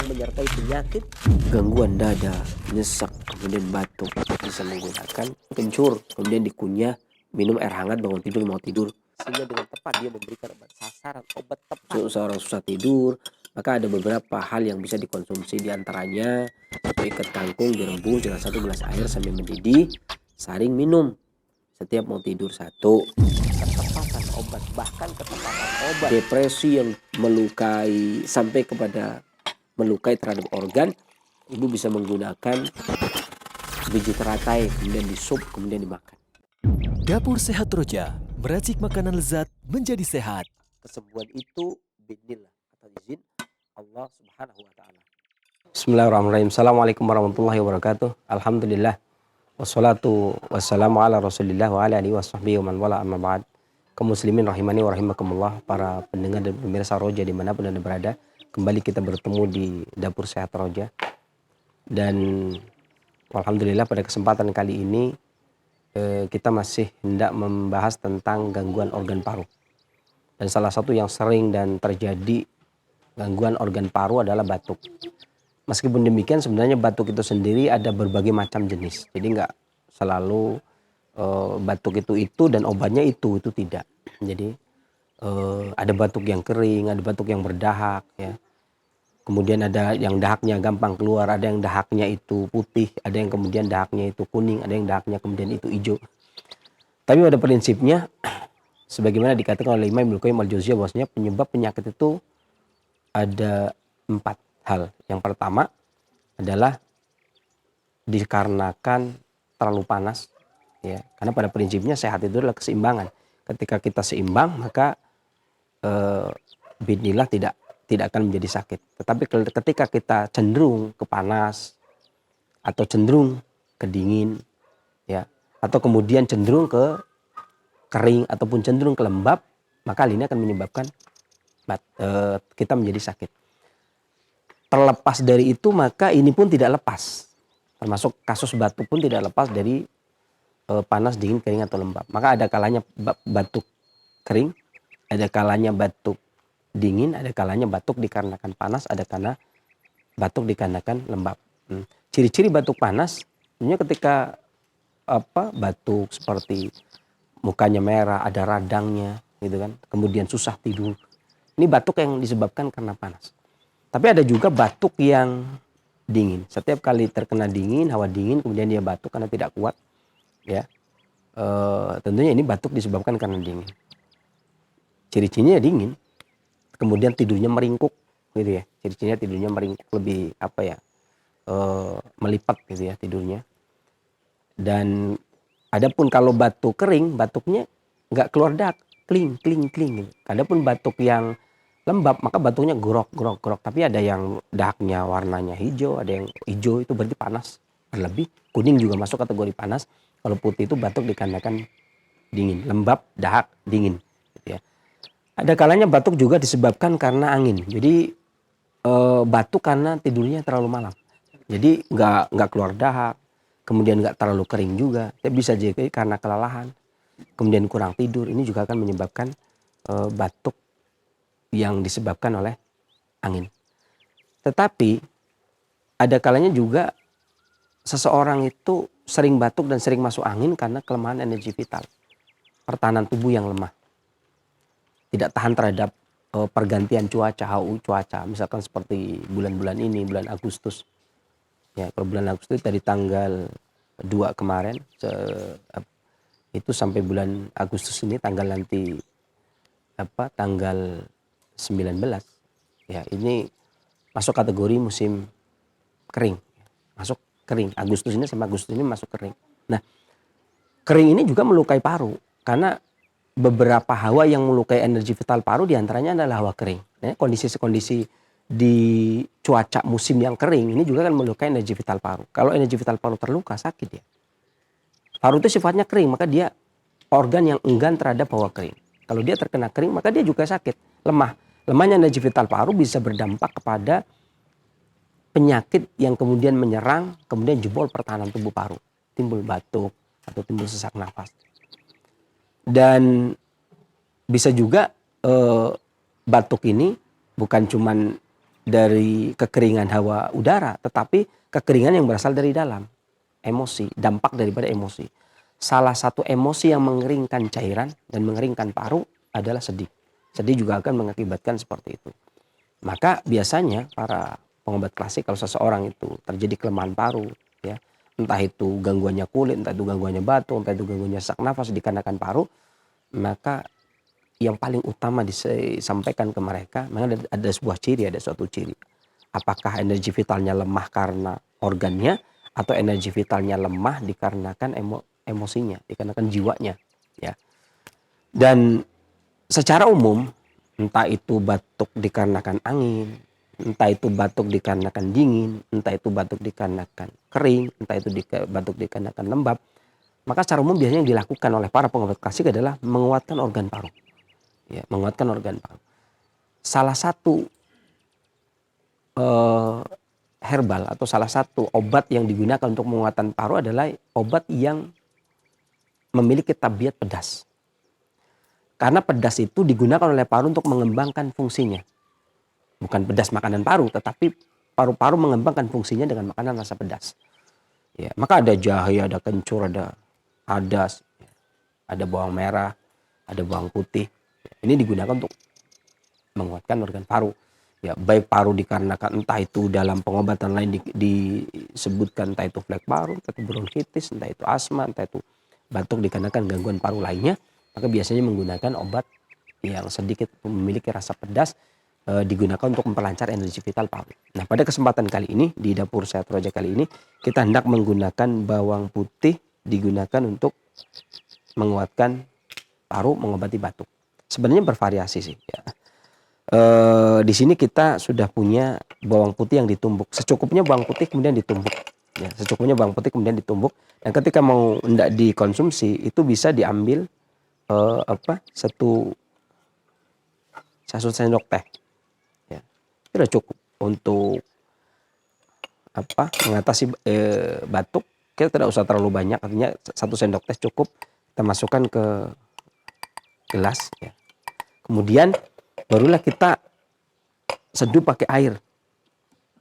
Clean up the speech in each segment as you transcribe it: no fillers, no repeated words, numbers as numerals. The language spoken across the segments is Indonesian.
yang menyertai penyakit gangguan dada, nyesek, kemudian batuk, bisa menggunakan kencur, kemudian dikunyah, minum air hangat bangun tidur mau tidur. Sehingga dengan tepat dia memberikan obat sasaran, obat tepat untuk seorang susah tidur. Maka ada beberapa hal yang bisa dikonsumsi, diantaranya ikat kangkung direbus dengan 1 gelas air sambil mendidih, saring minum setiap mau tidur. Satu, ketepatan obat, bahkan ketepatan obat depresi yang melukai sampai kepada melukai terhadap organ, ibu bisa menggunakan biji teratai kemudian disup kemudian dimakan. Dapur Sehat Roja, meracik makanan lezat menjadi sehat. Kesembuhan itu biidznillah, atau izin Allah Subhanahu wa taala. Bismillahirrahmanirrahim. Assalamualaikum warahmatullahi wabarakatuh. Alhamdulillah. Wassalatu wassalamu ala Rasulillah wa ala alihi washabbihi wa man wala, amma ba'd. Kaum muslimin rahimani wa rahimakumullah, para pendengar dan pemirsa Roja dimanapun Anda berada. Kembali kita bertemu di Dapur Sehat Roja. Dan alhamdulillah pada kesempatan kali ini kita masih hendak membahas tentang gangguan organ paru. Dan salah satu yang sering dan terjadi gangguan organ paru adalah batuk. Meskipun demikian sebenarnya batuk itu sendiri ada berbagai macam jenis. Jadi nggak selalu batuk itu dan obatnya itu tidak. Jadi ada batuk yang kering, ada batuk yang berdahak, ya. Kemudian ada yang dahaknya gampang keluar, ada yang dahaknya itu putih, ada yang kemudian dahaknya itu kuning, ada yang dahaknya kemudian itu hijau. Tapi pada prinsipnya, sebagaimana dikatakan oleh Imam Ibnu Qayyim al-Jauziyah, bahwasanya penyebab penyakit itu ada 4 hal. Yang pertama adalah dikarenakan terlalu panas, ya. Karena pada prinsipnya sehat itu adalah keseimbangan. Ketika kita seimbang, maka biidznillah tidak akan menjadi sakit. Tetapi ketika kita cenderung ke panas atau cenderung ke dingin, ya, atau kemudian cenderung ke kering ataupun cenderung ke lembab, maka hal ini akan menyebabkan kita menjadi sakit. Terlepas dari itu, maka ini pun tidak lepas. Termasuk kasus batuk pun tidak lepas dari panas, dingin, kering atau lembab. Maka ada kalanya batuk kering, ada kalanya batuk dingin, ada kalanya batuk dikarenakan panas, ada kalanya batuk dikarenakan lembab. Ciri-ciri batuk panas sebenarnya ketika batuk seperti mukanya merah, ada radangnya, gitu kan. Kemudian susah tidur. Ini batuk yang disebabkan karena panas. Tapi ada juga batuk yang dingin. Setiap kali terkena dingin, hawa dingin, kemudian dia batuk karena tidak kuat, ya. Tentunya ini batuk disebabkan karena dingin. Ciri-cirinya dingin. Kemudian tidurnya meringkuk, gitu ya. Ciri-cirinya tidurnya meringkuk, lebih melipat gitu ya tidurnya. Dan adapun kalau batuk kering, batuknya nggak keluar dahak, kling gitu. Adapun batuk yang lembab, maka batuknya grok. Tapi ada yang dahaknya warnanya hijau, ada yang hijau itu berarti panas berlebih. Kuning juga masuk kategori panas. Kalau putih itu batuk dikarenakan dingin. Lembab, dahak, dingin, gitu ya. Ada kalanya batuk juga disebabkan karena angin. Jadi batuk karena tidurnya terlalu malam. Jadi nggak keluar dahak, kemudian nggak terlalu kering juga. Tapi bisa jadi karena kelelahan, kemudian kurang tidur. Ini juga akan menyebabkan batuk yang disebabkan oleh angin. Tetapi ada kalanya juga seseorang itu sering batuk dan sering masuk angin karena kelemahan energi vital. Pertahanan tubuh yang lemah. Tidak tahan terhadap pergantian cuaca, HU cuaca. Misalkan seperti bulan-bulan ini, bulan Agustus. Ya, kalau bulan Agustus dari tanggal 2 kemarin itu sampai bulan Agustus ini tanggal nanti tanggal 19. Ya, ini masuk kategori musim kering. Masuk kering. Agustus ini sama Agustus ini masuk kering. Nah, kering ini juga melukai paru karena beberapa hawa yang melukai energi vital paru diantaranya adalah hawa kering. Ya, kondisi-kondisi di cuaca musim yang kering ini juga kan melukai energi vital paru. Kalau energi vital paru terluka, sakit ya. Paru itu sifatnya kering, maka dia organ yang enggan terhadap hawa kering. Kalau dia terkena kering, maka dia juga sakit, lemah. Lemahnya energi vital paru bisa berdampak kepada penyakit yang kemudian menyerang, kemudian jebol pertahanan tubuh paru. Timbul batuk atau timbul sesak nafas. Dan bisa juga batuk ini bukan cuman dari kekeringan hawa udara, tetapi kekeringan yang berasal dari dalam, emosi, dampak daripada emosi. Salah satu emosi yang mengeringkan cairan dan mengeringkan paru adalah sedih. Sedih juga akan mengakibatkan seperti itu. Maka biasanya para pengobat klasik kalau seseorang itu terjadi kelemahan paru, ya, entah itu gangguannya kulit, entah itu gangguannya batuk, entah itu gangguannya sesak nafas dikarenakan paru, maka yang paling utama disampaikan ke mereka, memang ada sebuah ciri, ada suatu ciri. Apakah energi vitalnya lemah karena organnya, atau energi vitalnya lemah dikarenakan emosinya, dikarenakan jiwanya, ya. Dan secara umum, entah itu batuk dikarenakan angin, entah itu batuk dikarenakan dingin, entah itu batuk dikarenakan kering, entah itu batuk dikarenakan lembab, maka secara umum biasanya yang dilakukan oleh para pengobat klasik adalah menguatkan organ paru. Ya, menguatkan organ paru. Salah satu herbal atau salah satu obat yang digunakan untuk menguatkan paru adalah obat yang memiliki tabiat pedas. Karena pedas itu digunakan oleh paru untuk mengembangkan fungsinya. Bukan pedas makanan paru, tetapi paru-paru mengembangkan fungsinya dengan makanan rasa pedas. Ya, maka ada jahe, ada kencur, ada adas, ada bawang merah, ada bawang putih. Ini digunakan untuk menguatkan organ paru. Ya, baik paru dikarenakan entah itu dalam pengobatan lain disebutkan entah itu flek paru, entah itu bronkitis, entah itu asma, entah itu batuk dikarenakan gangguan paru lainnya, maka biasanya menggunakan obat yang sedikit memiliki rasa pedas digunakan untuk memperlancar energi vital paru. Nah, pada kesempatan kali ini di Dapur Sehat Roja kali ini kita hendak menggunakan bawang putih digunakan untuk menguatkan paru, mengobati batuk. Sebenarnya bervariasi sih, ya. Di sini kita sudah punya bawang putih yang ditumbuk. Secukupnya bawang putih kemudian ditumbuk. Ya, secukupnya bawang putih kemudian ditumbuk. Dan ketika mau hendak dikonsumsi itu bisa diambil satu sendok teh. Ya, itu sudah cukup untuk mengatasi batuk. Kita tidak usah terlalu banyak, artinya satu sendok teh cukup. Kita masukkan ke gelas. Ya. Kemudian barulah kita seduh pakai air.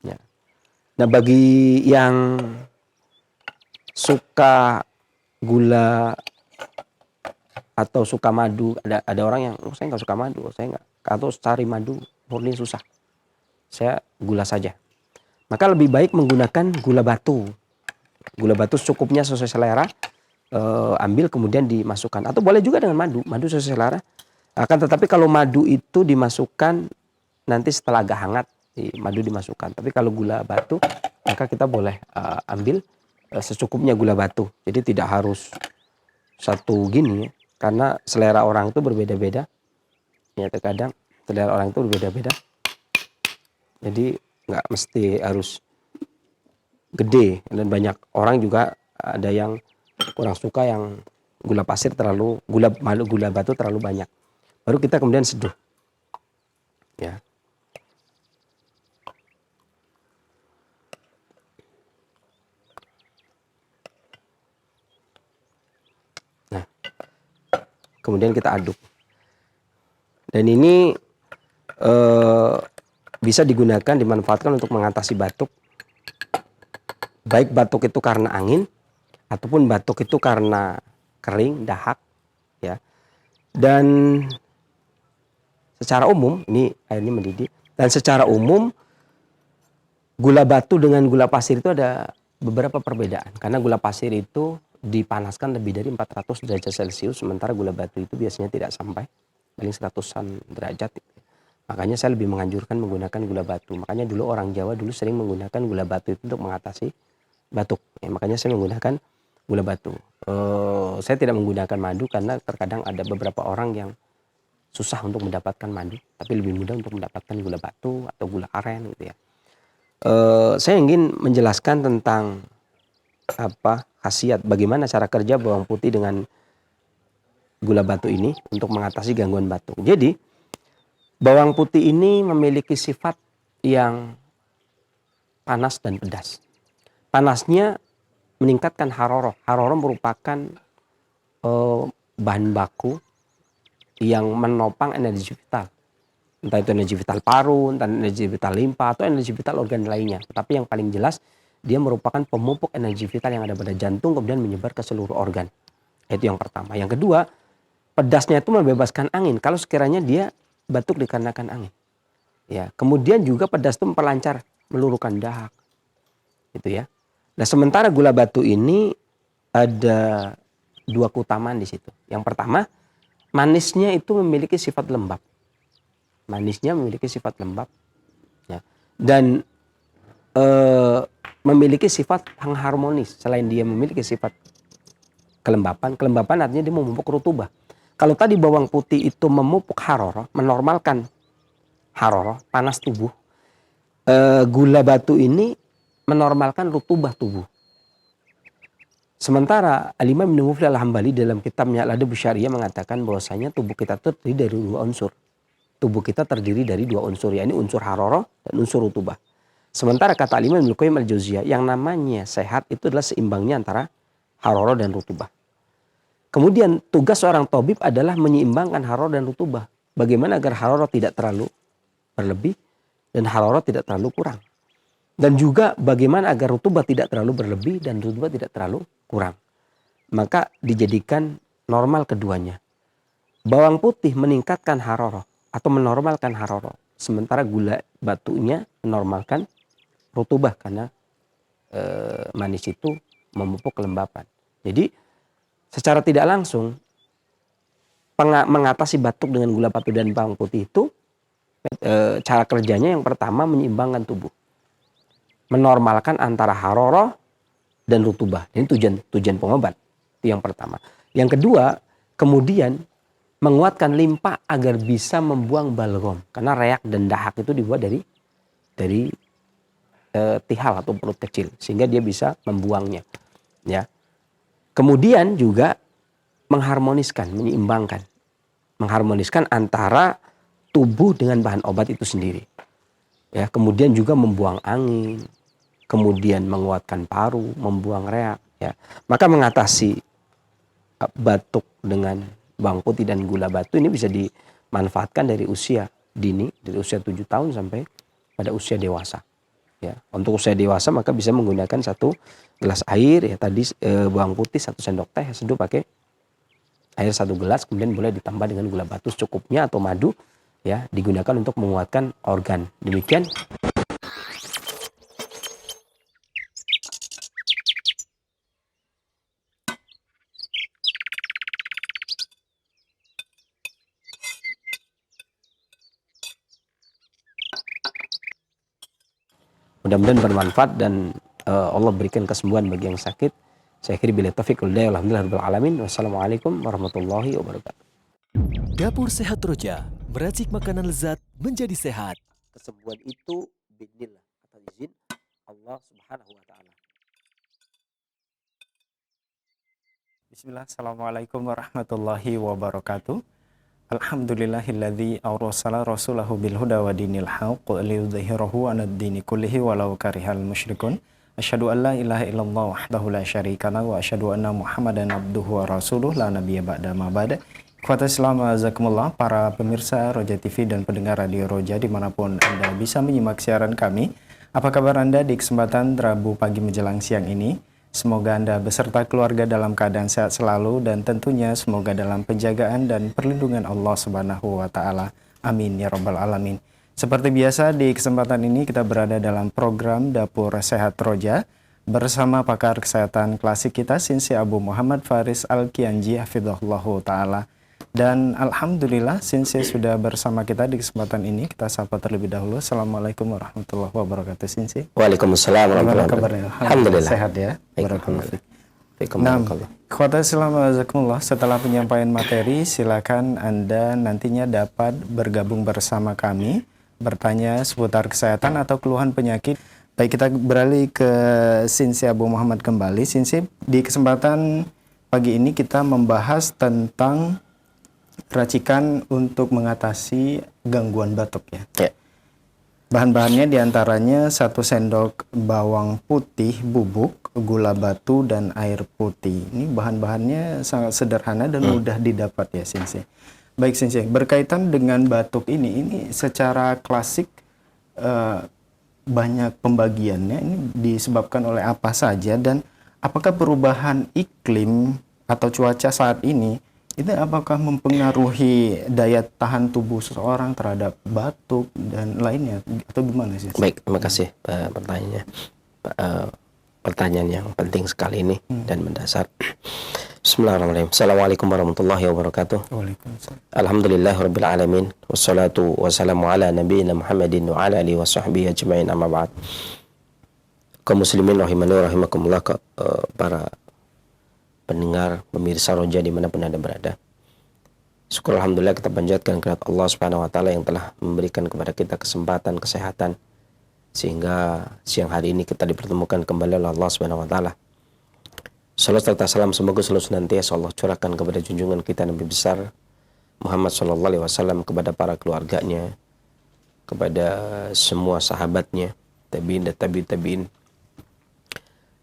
Ya. Nah, bagi yang suka gula atau suka madu, ada orang yang saya nggak suka madu, saya nggak, atau cari madu murni susah, saya gula saja. Maka lebih baik menggunakan gula batu. Gula batu secukupnya sesuai selera, ambil kemudian dimasukkan, atau boleh juga dengan madu sesuai selera. Akan tetapi kalau madu itu dimasukkan nanti setelah agak hangat, madu dimasukkan. Tapi kalau gula batu, maka kita boleh ambil secukupnya gula batu. Jadi tidak harus satu gini ya, karena selera orang itu berbeda-beda. Ya, terkadang selera orang itu berbeda-beda. Jadi nggak mesti harus gede, dan banyak orang juga ada yang kurang suka yang gula pasir terlalu, gula batu terlalu banyak. Baru kita kemudian seduh. Ya. Nah, kemudian kita aduk. Dan ini bisa digunakan, dimanfaatkan untuk mengatasi batuk. Baik batuk itu karena angin, ataupun batuk itu karena kering, dahak. Ya. Dan secara umum, ini airnya mendidih. Dan secara umum, gula batu dengan gula pasir itu ada beberapa perbedaan. Karena gula pasir itu dipanaskan lebih dari 400 derajat Celcius, sementara gula batu itu biasanya tidak sampai, paling 100-an derajat. Makanya saya lebih menganjurkan menggunakan gula batu. Makanya dulu orang Jawa dulu sering menggunakan gula batu itu untuk mengatasi batuk. Ya, makanya saya menggunakan gula batu. Saya tidak menggunakan madu karena terkadang ada beberapa orang yang susah untuk mendapatkan madu, tapi lebih mudah untuk mendapatkan gula batu atau gula aren gitu ya. Saya ingin menjelaskan tentang khasiat, bagaimana cara kerja bawang putih dengan gula batu ini untuk mengatasi gangguan batuk. Jadi bawang putih ini memiliki sifat yang panas dan pedas. Panasnya meningkatkan haroroh. Haroroh merupakan bahan baku yang menopang energi vital. Entah itu energi vital paru, entah energi vital limpa, atau energi vital organ lainnya. Tapi yang paling jelas, dia merupakan pemupuk energi vital yang ada pada jantung kemudian menyebar ke seluruh organ. Itu yang pertama. Yang kedua, pedasnya itu membebaskan angin kalau sekiranya dia batuk dikarenakan angin. Ya, kemudian juga pedas itu memperlancar, meluruhkan dahak. Gitu ya. Nah, sementara gula batu ini ada dua keutamaan di situ. Yang pertama, manisnya itu memiliki sifat lembab. Manisnya memiliki sifat lembab, ya. Dan memiliki sifat yang harmonis. Selain dia memiliki sifat kelembapan artinya dia memupuk rutubah. Kalau tadi bawang putih itu memupuk haroroh, menormalkan haroroh, panas tubuh. Gula batu ini menormalkan rutubah tubuh. Sementara Al-Imam Ibnu Muflih Al-Hambali dalam kitabnya Al-Adab Syariah mengatakan bahwasanya tubuh kita terdiri dari dua unsur. Tubuh kita terdiri dari dua unsur, yakni unsur haroroh dan unsur rutubah. Sementara kata Al-Imam Ibnu Qayyim Al-Jauziyah, yang namanya sehat itu adalah seimbangnya antara haroroh dan rutubah. Kemudian tugas seorang tabib adalah menyeimbangkan haroroh dan rutubah. Bagaimana agar haroroh tidak terlalu berlebih dan haroroh tidak terlalu kurang. Dan juga bagaimana agar rutubah tidak terlalu berlebih dan rutubah tidak terlalu kurang. Maka dijadikan normal keduanya. Bawang putih meningkatkan haroroh atau menormalkan haroroh. Sementara gula batunya menormalkan rutubah karena manis itu memupuk kelembapan. Jadi secara tidak langsung mengatasi batuk dengan gula batu dan bawang putih itu cara kerjanya yang pertama menyeimbangkan tubuh. Menormalkan antara haroroh dan rutubah. Ini tujuan pengobat. Itu yang pertama. Yang kedua, kemudian menguatkan limpa agar bisa membuang balgom. Karena reak dan dahak itu dibuat dari tihal atau perut kecil. Sehingga dia bisa membuangnya. Ya. Kemudian juga mengharmoniskan, menyeimbangkan. Mengharmoniskan antara tubuh dengan bahan obat itu sendiri. Ya, kemudian juga membuang angin. Kemudian menguatkan paru, membuang reak. Ya. Maka mengatasi batuk dengan bawang putih dan gula batu ini bisa dimanfaatkan dari usia dini, dari usia 7 tahun sampai pada usia dewasa. Ya, untuk usia dewasa maka bisa menggunakan 1 gelas air, ya tadi bawang putih 1 sendok teh, seduh pakai air 1 gelas, kemudian boleh ditambah dengan gula batu secukupnya atau madu, ya digunakan untuk menguatkan organ. Demikian. Mudah-mudahan bermanfaat dan Allah berikan kesembuhan bagi yang sakit. Saya akhiri bila taufiq wal hidayah. Alhamdulillah alamin. Wassalamualaikum warahmatullahi wabarakatuh. Dapur Sehat Roja, meracik makanan lezat menjadi sehat. Kesembuhan itu biidznillah atau izin Allah Subhanahu wa taala. Bismillah, Assalamualaikum warahmatullahi wabarakatuh. Alhamdulillahilladzi arsala rasulahu bil huda wa dinil haqq liyudhhirahu 'alad dini kullihi walau karihal musyrikun. Asyhadu an la ilaha illallah wahdahu la syarika lahu wa asyhadu anna Muhammadan abduhu wa rasuluh la nabiyya ba'da ma ba'da. Ikhwata Islam azakumullah, para pemirsa Roja TV dan pendengar Radio Roja dimanapun Anda bisa menyimak siaran kami. Apa kabar Anda di kesempatan Rabu pagi menjelang siang ini? Semoga Anda beserta keluarga dalam keadaan sehat selalu dan tentunya semoga dalam penjagaan dan perlindungan Allah Subhanahu wa taala. Amin ya rabbal alamin. Seperti biasa di kesempatan ini kita berada dalam program Dapur Sehat Roja bersama pakar kesehatan klasik kita Sinsi Abu Muhammad Faris Al-Kianji hafizahullahu taala. Dan alhamdulillah Sinsi sudah bersama kita di kesempatan ini. Kita sapa terlebih dahulu. Assalamualaikum warahmatullahi wabarakatuh Sinsi. Waalaikumsalam warahmatullahi wabarakatuh. Alhamdulillah. Sehat ya. Barakallahu fiik. Nah, Khotbah Assalamualaikum. Setelah penyampaian materi, silakan Anda nantinya dapat bergabung bersama kami, bertanya seputar kesehatan atau keluhan penyakit. Baik, kita beralih ke Sinsi Abu Muhammad kembali. Sinsi, di kesempatan pagi ini kita membahas tentang racikan untuk mengatasi gangguan batuk ya. Ya. Bahan-bahannya diantaranya 1 sendok bawang putih bubuk, gula batu, dan air putih. Ini bahan-bahannya sangat sederhana dan mudah didapat ya Sinsi. Baik Sensei, berkaitan dengan batuk ini secara klasik banyak pembagiannya. Ini disebabkan oleh apa saja, dan apakah perubahan iklim atau cuaca saat ini itu apakah mempengaruhi daya tahan tubuh seseorang terhadap batuk dan lainnya, atau gimana sih? Baik, terima kasih pertanyaannya. Pertanyaan yang penting sekali ini dan mendasar. Bismillahirrahmanirrahim. Assalamualaikum warahmatullahi wabarakatuh. Waalaikumsalam. Alhamdulillahirabbil alamin wassalatu wassalamu ala nabiyyina Muhammadin wa ala alihi washabbihi ajmain, amma ba'd. Kaum muslimin rahimani wa rahimakumullah, para pendengar, pemirsa Roja dimanapun Anda berada. Syukur alhamdulillah kita panjatkan kepada Allah Subhanahu wa taala yang telah memberikan kepada kita kesempatan, kesehatan, sehingga siang hari ini kita dipertemukan kembali oleh Allah Subhanahu wa taala. Salam serta salam semoga selalu senantiasa Allah curahkan kepada junjungan kita Nabi besar Muhammad sallallahu alaihi wasallam, kepada para keluarganya, kepada semua sahabatnya, tabi'in dan tabi'in,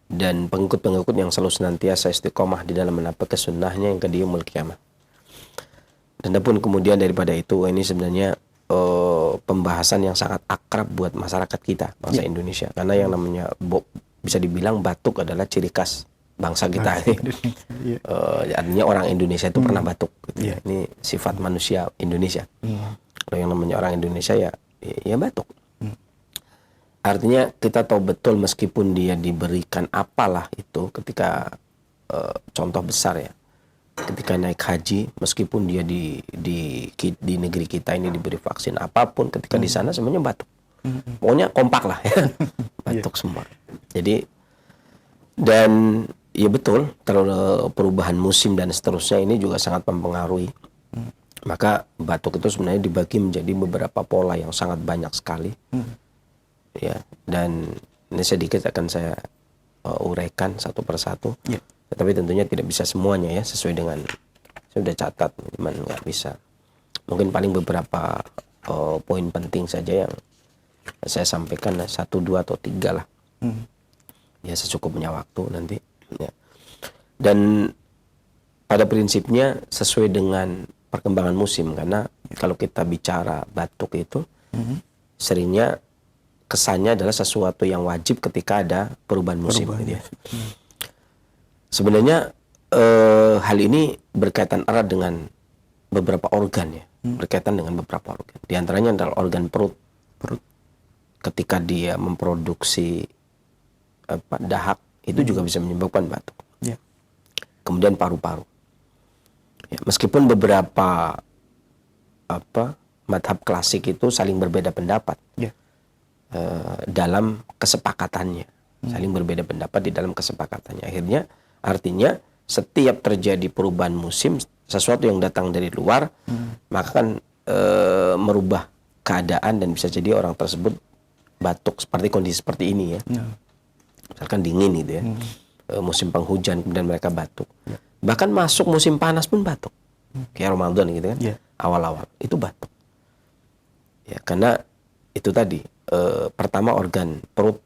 dan pengikut-pengikut yang selalu senantiasa istiqomah di dalam menapakan sunnahnya yang ke yaumul qiyamah. Dan pun kemudian daripada itu, ini sebenarnya pembahasan yang sangat akrab buat masyarakat kita, bangsa Indonesia, karena yang namanya bisa dibilang batuk adalah ciri khas bangsa kita ini. Artinya orang Indonesia itu pernah batuk gitu ya. Ini sifat manusia Indonesia. Kalau yang namanya orang Indonesia ya batuk. Artinya kita tahu betul, meskipun dia diberikan apalah itu ketika contoh besar ya, ketika naik haji, meskipun dia di negeri kita ini diberi vaksin apapun, ketika di sana semuanya batuk. Pokoknya kompak lah ya. Batuk semua. Jadi, dan ya betul, terlalu perubahan musim dan seterusnya ini juga sangat mempengaruhi. Maka batuk itu sebenarnya dibagi menjadi beberapa pola yang sangat banyak sekali. Ya, dan ini sedikit akan saya uraikan satu persatu. Tetapi tentunya tidak bisa semuanya ya, sesuai dengan saya sudah catat, cuman nggak bisa. Mungkin paling beberapa poin penting saja yang saya sampaikan, 1, 2 atau 3 lah. Ya secukupnya waktu nanti. Ya. Dan pada prinsipnya sesuai dengan perkembangan musim, karena kalau kita bicara batuk itu seringnya kesannya adalah sesuatu yang wajib ketika ada perubahan musim. Gitu ya. Sebenarnya hal ini berkaitan erat dengan beberapa organ ya, berkaitan dengan beberapa organ. Di antaranya adalah organ perut. Ketika dia memproduksi dahak, itu juga bisa menyebabkan batuk. Kemudian paru-paru. Ya, meskipun beberapa madhab klasik itu saling berbeda pendapat dalam kesepakatannya, saling berbeda pendapat di dalam kesepakatannya. Artinya setiap terjadi perubahan musim, sesuatu yang datang dari luar, maka kan merubah keadaan dan bisa jadi orang tersebut batuk seperti kondisi seperti ini ya. Misalkan dingin gitu ya, musim penghujan kemudian mereka batuk. Bahkan masuk musim panas pun batuk, kayak Ramadan gitu kan, awal-awal itu batuk. Ya, karena itu tadi pertama organ perut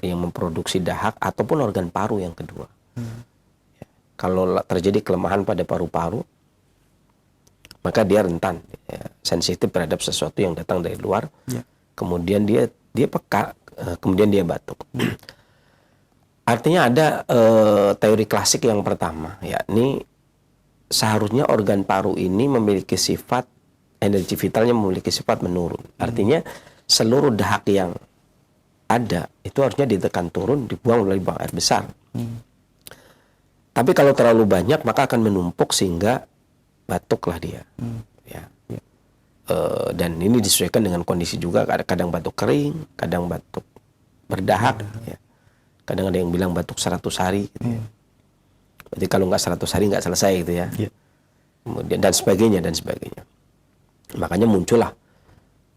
yang memproduksi dahak ataupun organ paru yang kedua. Ya, kalau terjadi kelemahan pada paru-paru, maka dia rentan, ya, sensitif terhadap sesuatu yang datang dari luar. Kemudian dia peka, kemudian dia batuk. Artinya ada teori klasik yang pertama, yakni seharusnya organ paru ini memiliki sifat, energi vitalnya memiliki sifat menurun. Artinya seluruh dahak yang ada itu harusnya ditekan turun, dibuang melalui buang air besar. Tapi kalau terlalu banyak maka akan menumpuk sehingga batuklah dia. Ya. Dan ini disesuaikan dengan kondisi juga, kadang batuk kering, kadang batuk berdahak. Ya. Kadang ada yang bilang batuk 100 hari gitu ya. Berarti kalau nggak 100 hari nggak selesai gitu ya. Kemudian dan sebagainya. Makanya muncullah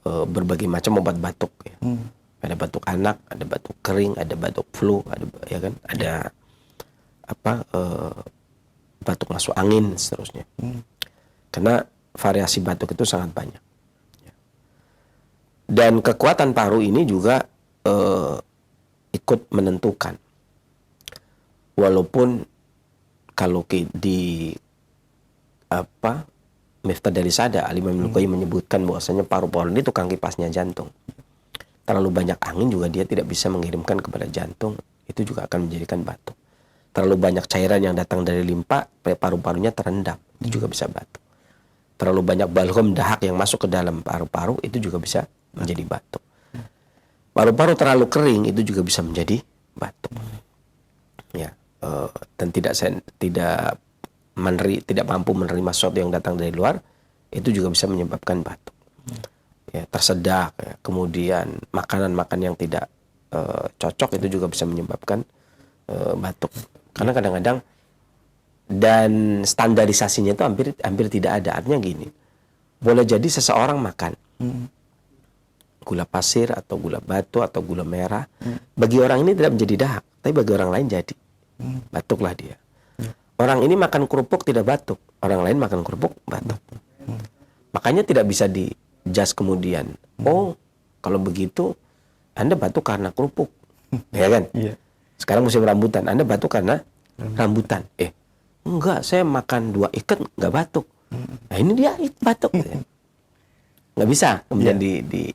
berbagai macam obat batuk ya. Ada batuk anak, ada batuk kering, ada batuk flu, ada batuk masuk angin seterusnya. Karena variasi batuk itu sangat banyak. Dan kekuatan paru ini juga ikut menentukan. Walaupun kalau Miftah dari Sada, Al-Imam Ibnu Qayyim menyebutkan bahwasanya paru-paru ini tukang kipasnya jantung. Terlalu banyak angin juga dia tidak bisa mengirimkan kepada jantung, itu juga akan menjadikan batuk. Terlalu banyak cairan yang datang dari limpa, paru-parunya terendam, itu juga bisa batuk. Terlalu banyak balgam dahak yang masuk ke dalam paru-paru, itu juga bisa menjadi batuk. Paru-paru terlalu kering, itu juga bisa menjadi batuk. Ya, dan tidak mampu menerima sesuatu yang datang dari luar, itu juga bisa menyebabkan batuk. Ya, tersedak, ya. Kemudian makanan-makan yang tidak cocok itu juga bisa menyebabkan batuk. Karena kadang-kadang dan standarisasinya itu hampir tidak ada. Artinya gini, boleh jadi seseorang makan gula pasir atau gula batu atau gula merah, bagi orang ini tidak menjadi dahak, tapi bagi orang lain jadi batuklah dia. Orang ini makan kerupuk tidak batuk, orang lain makan kerupuk batuk. Makanya tidak bisa di-judge kemudian. Oh, kalau begitu Anda batuk karena kerupuk, ya kan? Sekarang musim rambutan, Anda batuk karena rambutan. Enggak, saya makan 2 ikat nggak batuk. Nah ini dia batuk. Nggak bisa kemudian di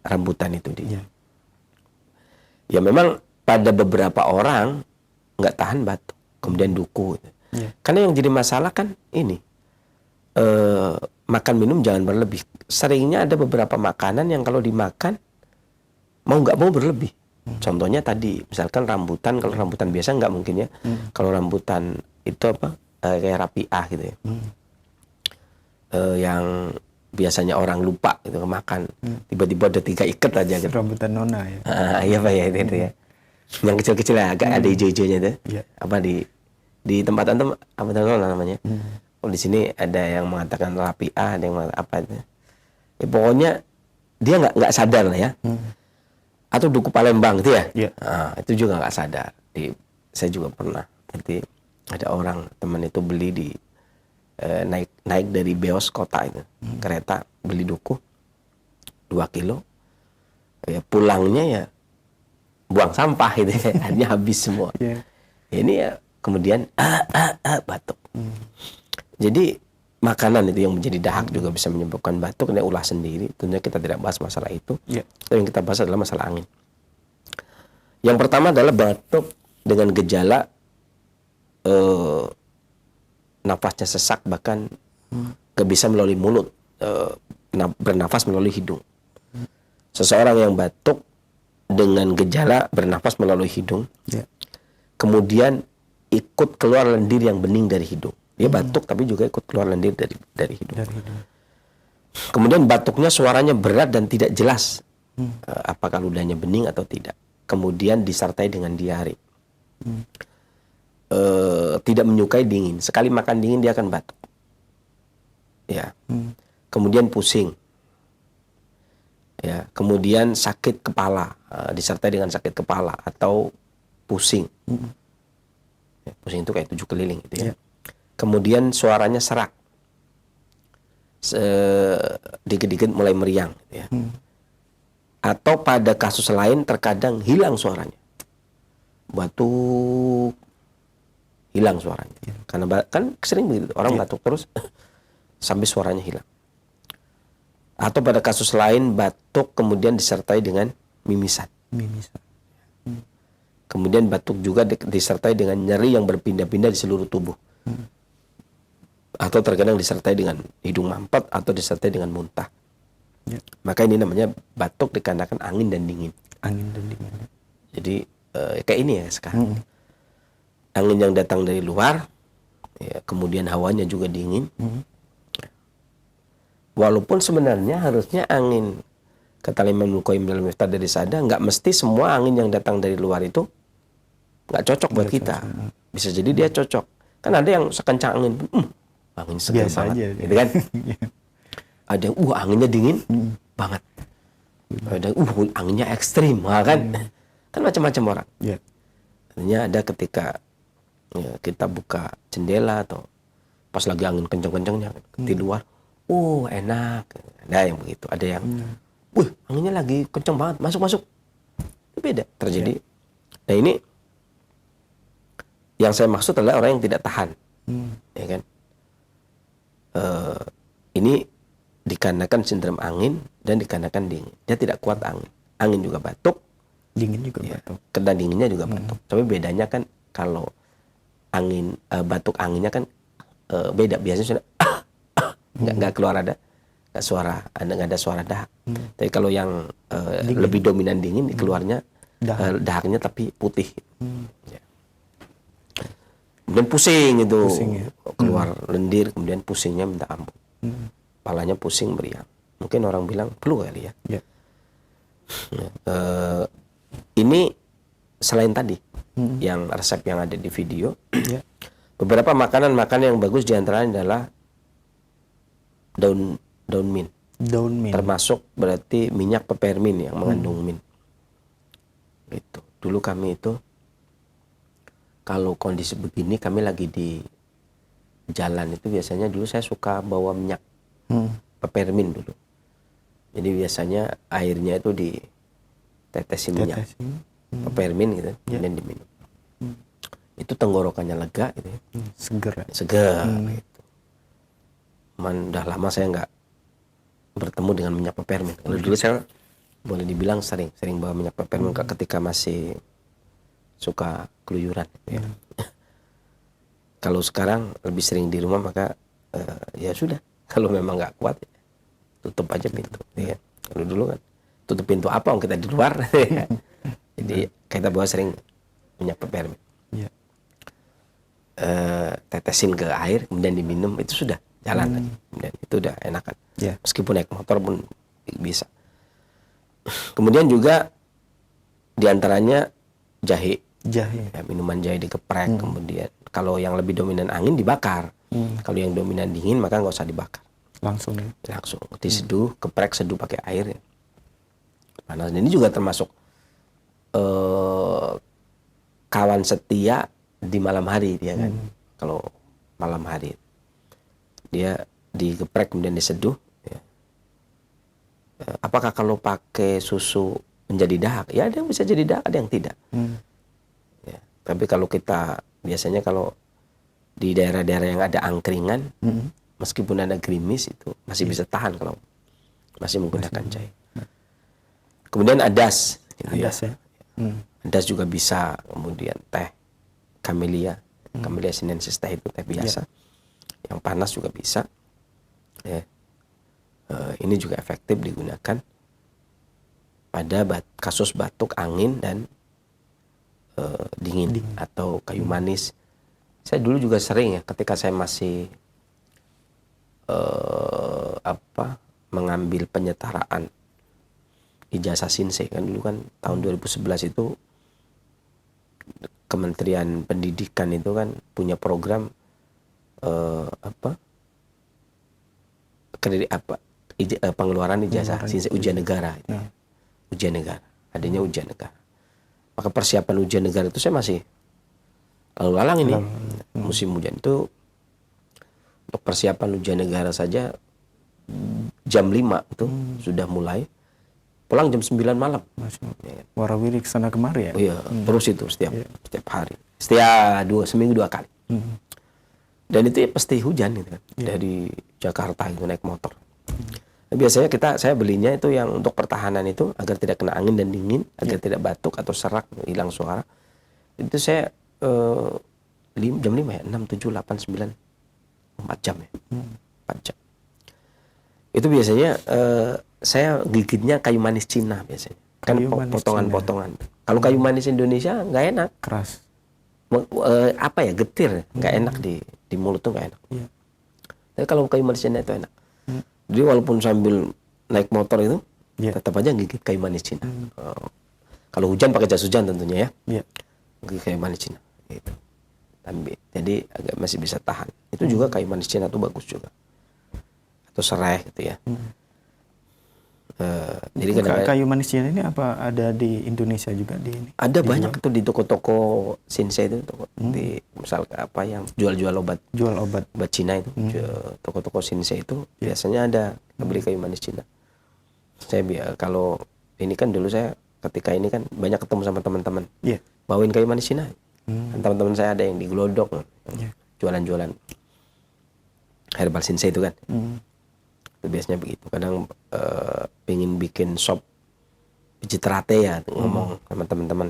rambutan itu dia. Ya memang pada beberapa orang nggak tahan batuk, kemudian duku. Karena yang jadi masalah kan ini, makan minum jangan berlebih. Seringnya ada beberapa makanan yang kalau dimakan mau nggak mau berlebih. Contohnya tadi, misalkan rambutan, kalau rambutan biasa nggak mungkin ya. Kalau rambutan itu kayak rapiah gitu ya. Yang biasanya orang lupa gitu makan, tiba-tiba ada 3 ikat aja gitu. Rambutan nona ya. Iya Pak ya itu ya. Yang kecil-kecil ya, agak ada hijau-hijaunya itu. Apa di tempat antum apa namanya? Oh di sini ada yang mengatakan rapiah, ada yang mengatakan apa itu. Ya, pokoknya dia nggak sadar lah ya. Atau duku Palembang itu ya. Itu juga nggak sadar. Saya juga pernah. Jadi ada orang teman itu beli di naik dari Beos kota itu kereta, beli duku 2 kilo, ya pulangnya ya buang sampah itu ya. Akhirnya habis semua. Ini ya kemudian batuk. Jadi makanan itu yang menjadi dahak juga bisa menyebabkan batuk. Ini ulah sendiri, tentunya kita tidak bahas masalah itu. Yang kita bahas adalah masalah angin. Yang pertama adalah batuk dengan gejala nafasnya sesak, bahkan gak bisa melalui mulut, bernafas melalui hidung. Seseorang yang batuk dengan gejala bernafas melalui hidung, kemudian ikut keluar lendir yang bening dari hidung. Dia batuk tapi juga ikut keluar lendir dari hidung. Kemudian batuknya suaranya berat dan tidak jelas, apakah ludahnya bening atau tidak. Kemudian disertai dengan diare. Tidak menyukai dingin. Sekali makan dingin dia akan batuk. Ya. Kemudian pusing. Ya. Kemudian sakit kepala, disertai dengan sakit kepala atau pusing. Ya, pusing itu kayak 7 keliling gitu ya. Kemudian suaranya serak. Dikit-dikit mulai meriang gitu ya. Atau pada kasus lain terkadang hilang suaranya. Batuk hilang suaranya. Karena kan sering begitu, orang batuk terus sampai suaranya hilang. Atau pada kasus lain batuk kemudian disertai dengan mimisan. Kemudian batuk juga disertai dengan nyeri yang berpindah-pindah di seluruh tubuh. Atau terkadang disertai dengan hidung mampet atau disertai dengan muntah. Maka ini namanya batuk dikarenakan angin dan dingin. Jadi kayak ini ya sekarang. Angin yang datang dari luar, ya, kemudian hawanya juga dingin. Walaupun sebenarnya harusnya angin, kata Imam Ibnu Qayyim dalam Miftah dari Sada, nggak mesti semua angin yang datang dari luar itu nggak cocok buat kita. Bisa jadi dia cocok. Kan ada yang sekencang angin, angin segar banget, aja, gitu kan? Ada yang anginnya dingin banget. Ada yang anginnya ekstrim, kan? Kan macam-macam orang. Artinya ada ketika kita buka jendela atau pas lagi angin kencang-kencangnya di luar, enak. Ada yang begitu, ada yang anginnya lagi kencang banget, masuk itu beda terjadi. Nah ini yang saya maksud adalah orang yang tidak tahan, ya kan, ini dikarenakan sindrom angin dan dikarenakan dingin. Dia tidak kuat angin. Angin juga batuk, Dingin juga ya, batuk. kena dinginnya juga batuk. Tapi bedanya kan kalau angin batuk anginnya kan beda. Biasanya sudah nggak keluar ada nggak suara, nggak ada suara dahak. Tapi kalau yang lebih dominan dingin, keluarnya dahaknya tapi putih. Ya. Kemudian pusing itu, Pusing, ya. keluar lendir, kemudian pusingnya minta ampun. Kepalanya pusing meriang. Mungkin orang bilang flu kali ya. Ya. Ini selain tadi yang resep yang ada di video, Ya. beberapa makanan yang bagus diantaranya adalah daun mint, Daun mint. termasuk berarti minyak peppermint yang mengandung mint. Itu dulu kami itu kalau kondisi begini, kami lagi di jalan itu biasanya dulu saya suka bawa minyak peppermint dulu. Jadi biasanya airnya itu ditetesin minyak peppermint gitu, kemudian diminum. Itu tenggorokannya lega gitu ya. Seger. Segar gitu. Udah lama saya nggak bertemu dengan minyak peppermint. Kalau dulu saya boleh dibilang sering bawa minyak peppermint ketika masih suka keluyuran gitu ya. Kalau sekarang lebih sering di rumah, maka ya sudah, kalau memang nggak kuat ya, tutup aja pintu ya. Kalau dulu kan tutup pintu apa, kita di luar. Jadi kita bawa sering minyak peppermint. Ya. Tetesin ke air, kemudian diminum, itu sudah jalan aja. Kemudian itu udah enakan. Ya. Meskipun naik motor pun bisa. Kemudian juga diantaranya jahe. Jahe. Ya, minuman jahe dikeprek, kemudian kalau yang lebih dominan angin dibakar. Kalau yang dominan dingin maka nggak usah dibakar. Langsung ya. Langsung diseduh, keprek, seduh pakai air ya. Panas. Dan ini juga termasuk kawan setia di malam hari dia kan. Kalau malam hari dia digeprek kemudian diseduh ya. Apakah kalau pakai susu menjadi dahak? Ya, ada yang bisa jadi dahak, ada yang tidak. Ya, tapi kalau kita biasanya kalau di daerah-daerah yang ada angkringan, meskipun ada gerimis itu masih bisa tahan kalau masih menggunakan jahe. Kemudian adas, gitu Adas ya. adas juga bisa. Kemudian teh camellia sinensis, teh itu teh biasa. Yang panas juga bisa. Ya. Ini juga efektif digunakan pada kasus batuk angin dan dingin atau kayu manis. Saya dulu juga sering ya, ketika saya masih mengambil penyetaraan ijazah Shinsei kan, dulu kan tahun 2011 itu Kementerian Pendidikan itu kan punya program pengeluaran ijazah Shinsei, ujian negara. Ujian negara, adanya ujian negara. Maka persiapan ujian negara itu saya masih lalu lalang ini. Musim hujan itu untuk persiapan ujian negara saja jam 5 itu sudah mulai, pulang jam 9 malam. Ya. Warawiri kesana kemari ya. Oh iya, terus itu setiap hari, setiap seminggu 2 kali. Dan itu ya pasti hujan gitu kan. Dari Jakarta itu naik motor. Nah, biasanya saya belinya itu yang untuk pertahanan itu agar tidak kena angin dan dingin, agar tidak batuk atau serak, hilang suara. Itu saya jam 5 ya, 6, 7, 8, 9, 4 jam ya. 4 jam. Itu biasanya saya gigitnya kayu manis Cina biasanya. Kan potongan-potongan. Kalau kayu manis Indonesia nggak enak. Keras. Getir, nggak enak di mulut tuh nggak enak. Tapi kalau kayu manis Cina itu enak. Jadi walaupun sambil naik motor itu tetap aja gigit kayu manis Cina. Kalau hujan pakai jas hujan tentunya ya. Gigit kayu manis Cina. Gitu. Jadi agak masih bisa tahan. Itu juga kayu manis Cina tuh bagus juga. Atau serai gitu ya. Jadi kayu manis Cina ini apa ada di Indonesia juga di ini? Ada banyak tuh di toko-toko Shinsei itu, di misal yang jual obat Cina itu, toko-toko Shinsei itu biasanya ada beli kayu manis Cina. Saya kalau ini kan dulu saya ketika ini kan banyak ketemu sama teman-teman, bawain kayu manis Cina. Teman-teman saya ada yang di Glodok, jualan-jualan herbal Shinsei itu kan. Itu biasanya begitu. Kadang pengen bikin shop pijit rate ya, ngomong sama teman-teman.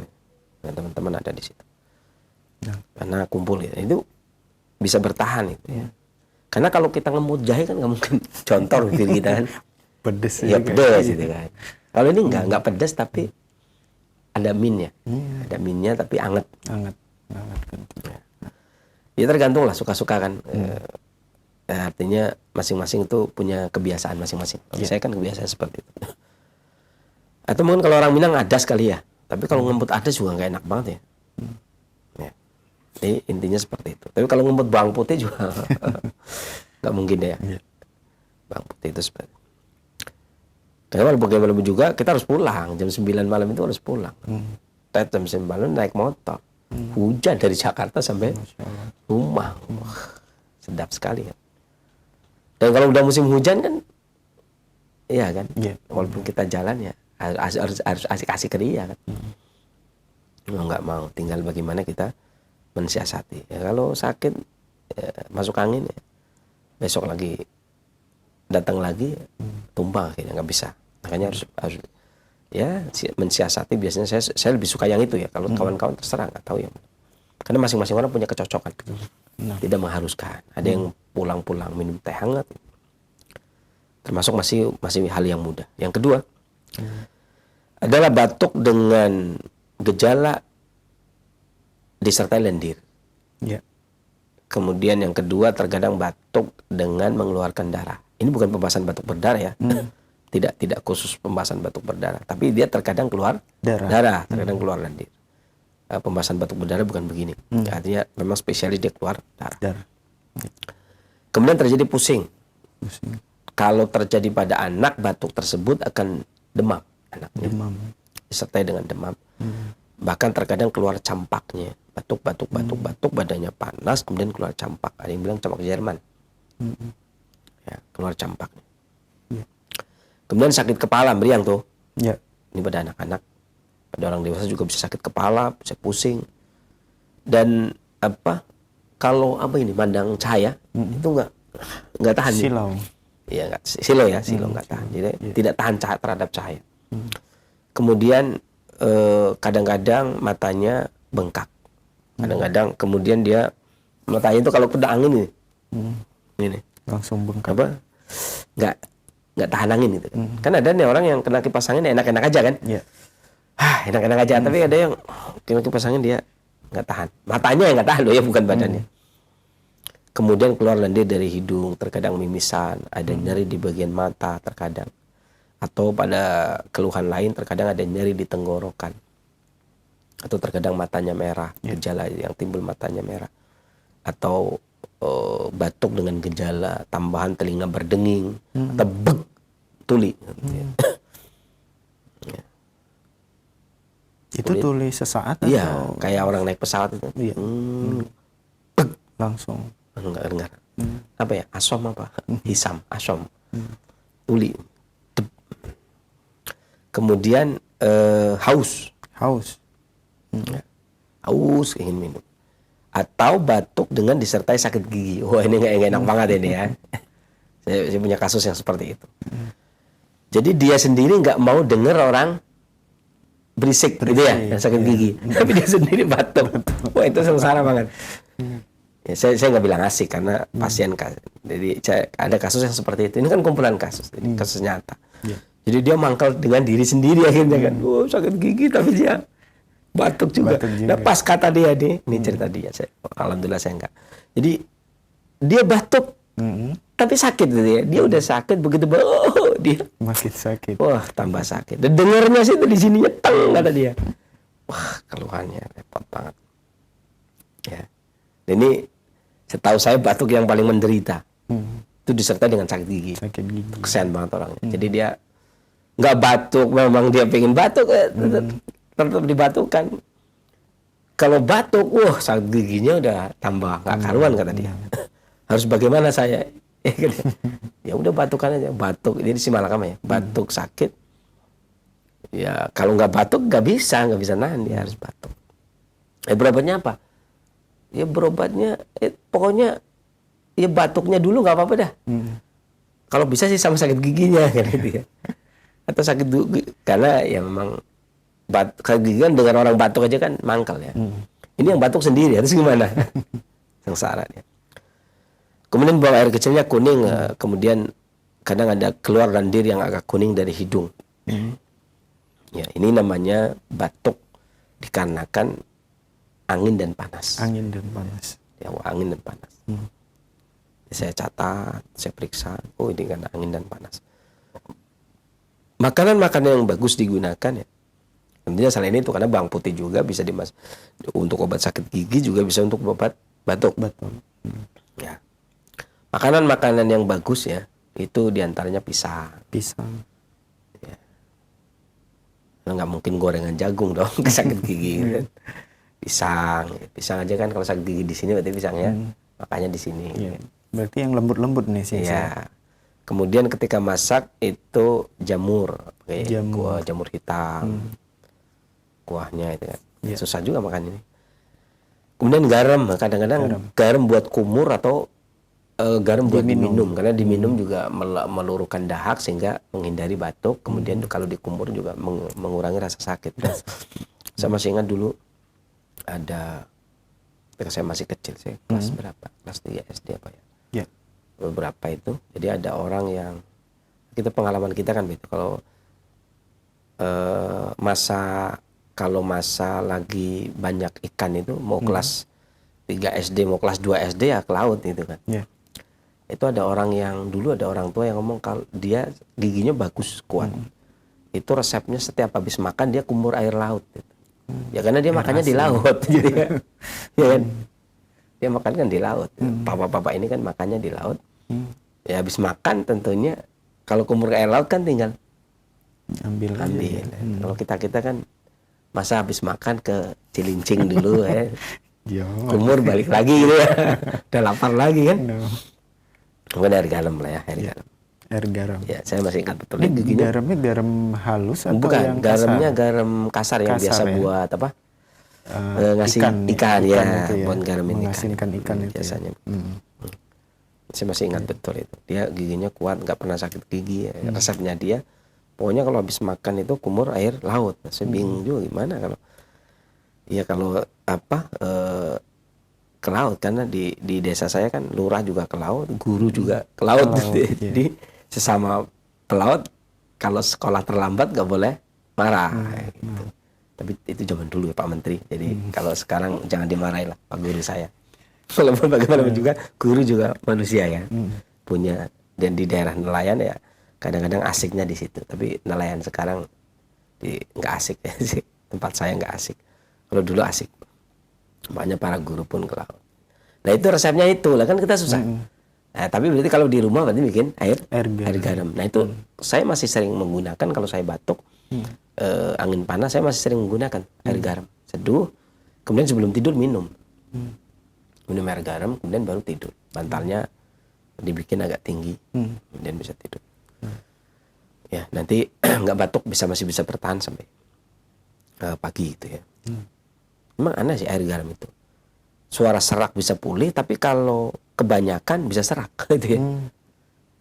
Nah, teman-teman ada di situ. Karena kumpul ya. Itu bisa bertahan itu ya. Karena kalau kita ngemut jahe kan nggak mungkin contoh bibir kita kan. Pedes Ya pedes gitu kan. Kalau ini nggak pedes tapi ada minnya. Ada minnya tapi anget. Hangat. Ya tergantung lah suka-suka kan. Artinya masing-masing itu punya kebiasaan masing-masing. Saya kan kebiasaan seperti itu. Atau mungkin kalau orang Minang adas kali ya. Tapi kalau ngemut adas juga nggak enak banget ya. Ya. Jadi intinya seperti itu. Tapi kalau ngemut bawang putih juga nggak mungkin deh ya. Bawang putih itu seperti itu. Karena bagaimanapun juga kita harus pulang. Jam 9 malam itu harus pulang. Jam 9 malam naik motor. Hujan dari Jakarta sampai rumah. Wah, sedap sekali kan. Dan kalau udah musim hujan kan, iya kan. Walaupun kita jalan ya harus asik-asik dia kan. Mau nggak mau, tinggal bagaimana kita mensiasati. Ya, kalau sakit ya, masuk angin ya, besok lagi datang lagi tumbang akhirnya nggak bisa. Makanya harus ya mensiasati. Biasanya saya lebih suka yang itu ya. Kalau kawan-kawan terserah, nggak tahu ya. Karena masing-masing orang punya kecocokan. Tidak mengharuskan. Ada yang pulang-pulang minum teh hangat. Termasuk masih hal yang mudah. Yang kedua adalah batuk dengan gejala disertai lendir. Kemudian yang kedua terkadang batuk dengan mengeluarkan darah. Ini bukan pembahasan batuk berdarah ya. Tidak khusus pembahasan batuk berdarah, tapi dia terkadang keluar darah, terkadang keluar lendir. Pembahasan batuk berdarah bukan begini. Artinya memang spesialis dia keluar darah. Kemudian terjadi pusing. Kalau terjadi pada anak, batuk tersebut akan demam anaknya. Disertai dengan demam. Bahkan terkadang keluar campaknya. Batuk, badannya panas, kemudian keluar campak. Ada yang bilang campak Jerman. Ya, keluar campaknya. Kemudian sakit kepala, meriang tuh. Ini pada anak-anak. Pada orang dewasa juga bisa sakit kepala, bisa pusing. Dan kalau ini mandang cahaya, itu nggak tahan. Silau. Iya, silau nggak tahan. Jadi tidak tahan terhadap cahaya. Kemudian kadang-kadang matanya bengkak. Kadang-kadang kemudian dia matanya itu kalau kena angin ini Langsung bengkak. Nggak tahan angin gitu. Kan ada nih orang yang kena kipas angin enak-enak aja kan. Enak-enak aja. Tapi ada yang kena kipas angin dia nggak tahan. Matanya yang nggak tahan loh ya, bukan badannya. Kemudian keluar lendir dari hidung, terkadang mimisan, ada nyeri di bagian mata terkadang. Atau pada keluhan lain terkadang ada nyeri di tenggorokan. Atau terkadang matanya merah, gejala yang timbul matanya merah. Atau batuk dengan gejala tambahan telinga berdenging atau bek tuli. Itu tuli sesaat Iya, atau kayak orang naik pesawat itu. langsung? Enggak dengar. Apa ya? Asom apa? Hisam, asom. Tuli. Kemudian haus. Haus ingin minum. Atau batuk dengan disertai sakit gigi. Wah, ini nggak enak banget ini ya. Saya punya kasus yang seperti itu. Jadi dia sendiri nggak mau dengar orang berisik gitu ya, yang sakit gigi. Tapi dia sendiri batuk. Wah, itu sengsara banget. Ya, saya nggak bilang asik karena pasien. Jadi ada kasus yang seperti itu. Ini kan kumpulan kasus, jadi kasus nyata. Jadi dia mangkal dengan diri sendiri akhirnya kan. Oh, sakit gigi tapi dia batuk juga. Nah, pas kata dia ini cerita dia. Alhamdulillah saya enggak. Jadi dia batuk, tapi sakit gitu ya. Dia udah sakit begitu, dia Makin sakit. wah tambah sakit. Dan dengarnya sih di sininya teng kata dia. Wah, keluhannya repot banget. Ya. Dan ini setahu saya batuk yang paling menderita. Itu disertai dengan sakit gigi. Kesian banget orangnya. Jadi dia nggak batuk, memang dia pengen batuk, tetap dibatukkan. Kalau batuk, wah sakit giginya udah tambah nggak karuan kata dia. Harus bagaimana saya? Ya udah batukan aja, batuk. Ini si Malakama ya, batuk sakit. Ya kalau nggak batuk nggak bisa nahan, dia harus batuk. Berobatnya apa? Ya berobatnya, pokoknya ya batuknya dulu nggak apa-apa dah. Kalau bisa sih sama sakit giginya kan gitu ya. Atau sakit karena ya memang sakit gigi kan dengan orang batuk aja kan mangkal ya. Ini yang batuk sendiri harus gimana? Sengsara dia. Kemudian buang air kecilnya kuning, kemudian kadang ada keluar lendir yang agak kuning dari hidung. Ya, ini namanya batuk dikarenakan angin dan panas. Angin dan panas. Ya, angin dan panas. Saya catat, saya periksa. Oh, ini karena angin dan panas. Makanan-makanan yang bagus digunakan ya. Tentunya selain itu karena bawang putih juga bisa untuk obat sakit gigi, juga bisa untuk obat batuk. Betul. Ya. Makanan-makanan yang bagus ya, itu diantaranya pisang. Pisang. Ya. Nggak mungkin gorengan jagung dong ke sakit gigi. Gitu. Pisang aja kan kalau sakit gigi di sini berarti pisangnya makanya di sini. Ya. Berarti yang lembut-lembut nih sih. Ya. Kemudian ketika masak itu jamur, jamur hitam, kuahnya itu kan. Ya. Susah juga makan ini. Kemudian garam, kadang-kadang garam buat kumur atau garam buat diminum, karena diminum juga meluruhkan dahak sehingga menghindari batuk. Kemudian kalau dikumur juga mengurangi rasa sakit. Saya masih ingat dulu ada ketika saya masih kecil, saya kelas berapa? Kelas 3 SD apa ya? Ya. Beberapa itu. Jadi ada orang yang pengalaman kita kan gitu. Kalau kalau masa lagi banyak ikan itu mau kelas 3 SD mau kelas 2 SD ya ke laut gitu kan. Yeah. Itu ada orang tua yang ngomong kalau dia giginya bagus kuat. Itu resepnya setiap habis makan dia kumur air laut gitu. Ya karena dia makannya di laut jadi kan. Ya kan? Dia makan kan di laut. Papa-papa ini kan makannya di laut. Ya habis makan tentunya kalau kumur air laut kan tinggal ambil. Kalau kita kan masa habis makan ke Cilincing dulu ya. Kumur balik lagi gitu ya. Udah lapar lagi kan. Mungkin air garam lah ya, air garam. Ya, saya masih ingat betul. Ini garamnya garam halus atau bukan, yang garamnya kasar? garam kasar yang biasa ya? buat apa? Ngasih ikan ya, buat garamin mengasinkan ikan itu biasanya. Saya masih ingat betul itu. Dia giginya kuat, nggak pernah sakit gigi. Resepnya dia, pokoknya kalau habis makan itu kumur air laut. Saya bingung juga gimana kalau, ya kalau apa ke laut, karena di desa saya kan lurah juga ke laut, guru juga ke laut. Jadi sesama pelaut kalau sekolah terlambat nggak boleh marah. Gitu. Tapi itu zaman dulu ya Pak Menteri. Jadi kalau sekarang jangan dimarahi lah Pak Guru saya. Walaupun bagaimana juga guru juga manusia ya, punya, dan di daerah nelayan ya kadang-kadang asiknya di situ. Tapi nelayan sekarang nggak asik ya sih. Tempat saya nggak asik. Kalau dulu asik. Makanya para guru pun ke laut. Nah itu resepnya itu lah kan kita susah. Nah, tapi berarti kalau di rumah berarti bikin air garam. Nah itu saya masih sering menggunakan kalau saya batuk, angin panas saya masih sering menggunakan air garam. Seduh, kemudian sebelum tidur minum air garam, kemudian baru tidur. Bantalnya dibikin agak tinggi, kemudian bisa tidur. Ya nanti nggak batuk masih bisa bertahan sampai pagi gitu ya. Memang aneh sih air garam itu. Suara serak bisa pulih, tapi kalau kebanyakan bisa serak gitu ya.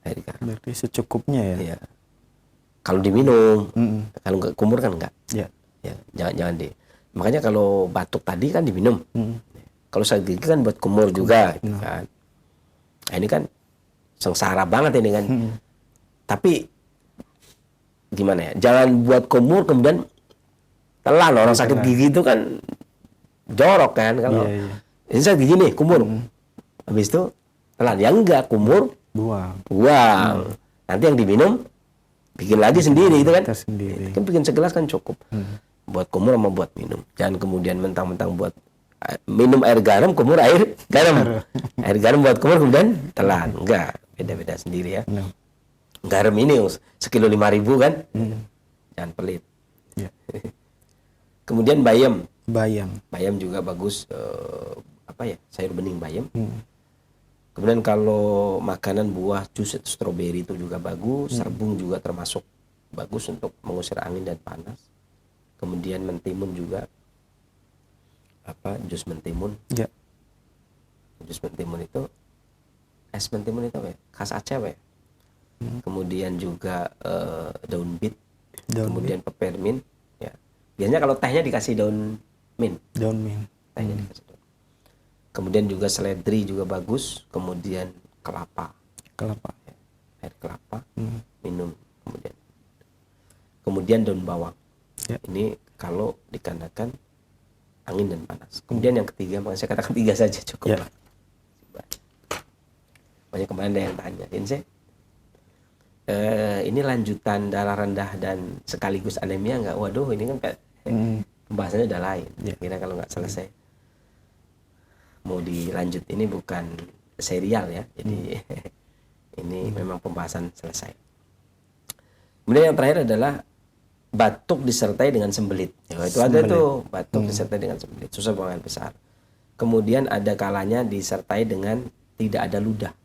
Air garam. Berarti secukupnya ya. Iya. Kalau diminum, kalau nggak kumur kan enggak. Ya. Ya, jangan di. Makanya kalau batuk tadi kan diminum. Kalau sakit gigi kan buat kumur juga, gitu kan. Nah, ini kan sengsara banget ini kan. Tapi gimana ya? Jangan buat kumur kemudian telan. Orang sakit gigi itu kan jorok kan kalau ini sakit gigi nih kumur. Habis itu telan. Yang enggak kumur buang. Nanti yang diminum bikin lagi sendiri itu kan. Kan bikin segelas kan cukup. Buat kumur sama buat minum. Jangan kemudian mentang-mentang buat minum air garam, kumur air garam. Air garam buat kumur kemudian telan. Enggak, beda-beda sendiri ya. Garam ini sekilo 5.000 kan. Jangan pelit. Kemudian bayam juga bagus, sayur bening bayam. Kemudian kalau makanan buah jus stroberi itu juga bagus. Serbung juga termasuk bagus untuk mengusir angin dan panas. Kemudian mentimun juga, jus mentimun. Jus mentimun itu, es mentimun itu apa ya? Khas Aceh apa ya? kemudian juga daun bit, Daun kemudian peppermint. Ya. Biasanya kalau tehnya dikasih daun mint, daun mint. tehnya dikasih daun. Kemudian juga seledri juga bagus, kemudian kelapa, Kelapa. air kelapa, minum kemudian daun bawang. Ya. Ini kalau dikarenakan angin dan panas. Kemudian yang ketiga, makanya saya katakan 3 saja cukup Ya. lah. Banyak kemarin ada yang tanya, Inse, ini lanjutan darah rendah dan sekaligus anemia nggak? Waduh, ini kan pembahasannya udah lain. Ya. Kira kalau nggak selesai, mau dilanjut ini bukan serial ya. Jadi ini memang pembahasan selesai. Kemudian yang terakhir adalah batuk disertai dengan sembelit. Ya, itu ada tuh batuk disertai dengan sembelit, susah buang air besar. Kemudian ada kalanya disertai dengan tidak ada ludah.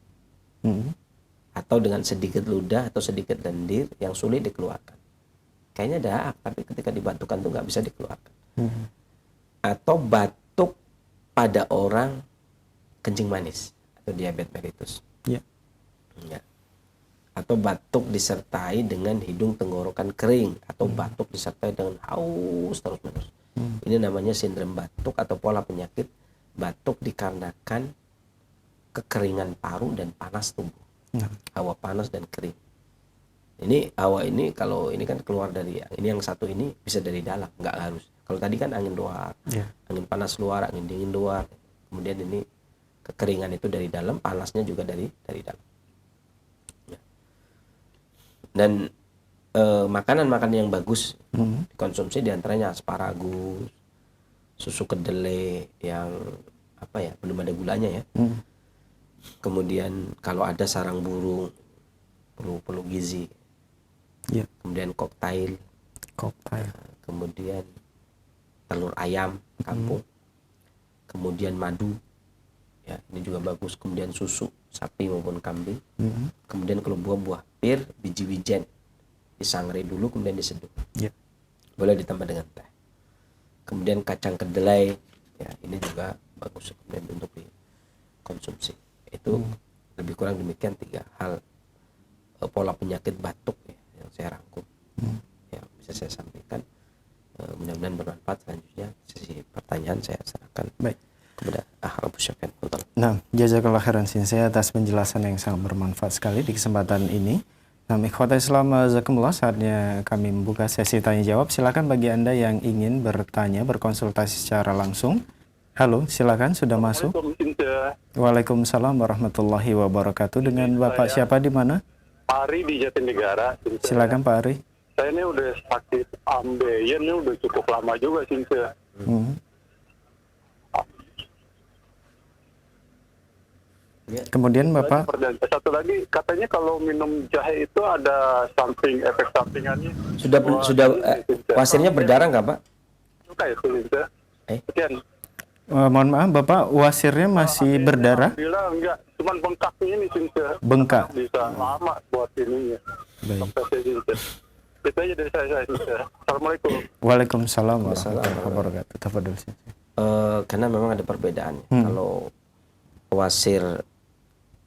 Atau dengan sedikit ludah atau sedikit lendir yang sulit dikeluarkan. Kayaknya dahak, tapi ketika dibatukkan tuh nggak bisa dikeluarkan. Atau batuk pada orang kencing manis atau diabetes mellitus. Ya. Ya. Atau batuk disertai dengan hidung tenggorokan kering atau batuk disertai dengan haus terus-menerus. Ini namanya sindrom batuk atau pola penyakit batuk dikarenakan kekeringan paru dan panas tubuh. Hawa panas dan kering. Ini hawa ini kalau ini kan keluar dari ini, yang satu ini bisa dari dalam, nggak harus. Kalau tadi kan angin luar, angin panas luar, angin dingin luar. Kemudian ini kekeringan itu dari dalam, panasnya juga dari dalam. Ya. Dan makanan-makanan yang bagus dikonsumsi diantaranya asparagus, susu kedelai yang belum ada gulanya ya. Kemudian kalau ada sarang burung, perlu gizi. Ya. Kemudian koktail, kemudian telur ayam kampung, kemudian madu, ya ini juga bagus. Kemudian susu sapi maupun kambing. Kemudian kalau buah-buah pir, biji wijen disangrai dulu kemudian diseduh. Ya. Boleh ditambah dengan teh. Kemudian kacang kedelai, ya ini juga bagus kemudian untuk dikonsumsi. Itu lebih kurang demikian 3 hal pola penyakit batuk ya, yang saya rangkum, yang bisa saya sampaikan. Mudah-mudahan bermanfaat. Selanjutnya sesi pertanyaan saya serahkan kepada Abu Syafyan. Nah, jazakallah khairan saya atas penjelasan yang sangat bermanfaat sekali di kesempatan ini. Nah, ikhwata Islam jazakumullah, saatnya kami membuka sesi tanya jawab. Silakan bagi Anda yang ingin bertanya, berkonsultasi secara langsung. Halo, silakan sudah masuk. Waalaikumsalam warahmatullahi wabarakatuh. Dengan Bapak siapa di mana? Ari di Jatinegara. Silakan Pak Ari. Saya ini udah sakit ambeien ini udah cukup lama juga sih. Kemudian Bapak, Dan satu lagi katanya kalau minum jahe itu ada efek sampingannya. Sudah wasirnya berdarah nggak Pak? Suka ya Sinta. Sekian. mohon maaf Bapak, wasirnya masih berdarah? Bilang enggak, cuman bengkaknya ini Sinta. Bengkak. Bisa lama buat ininya. Baik. Itu aja dari saya. Assalamualaikum. Waalaikumsalam warahmatullahi wabarakatuh. Tafadhol. Karena memang ada perbedaan. Kalau wasir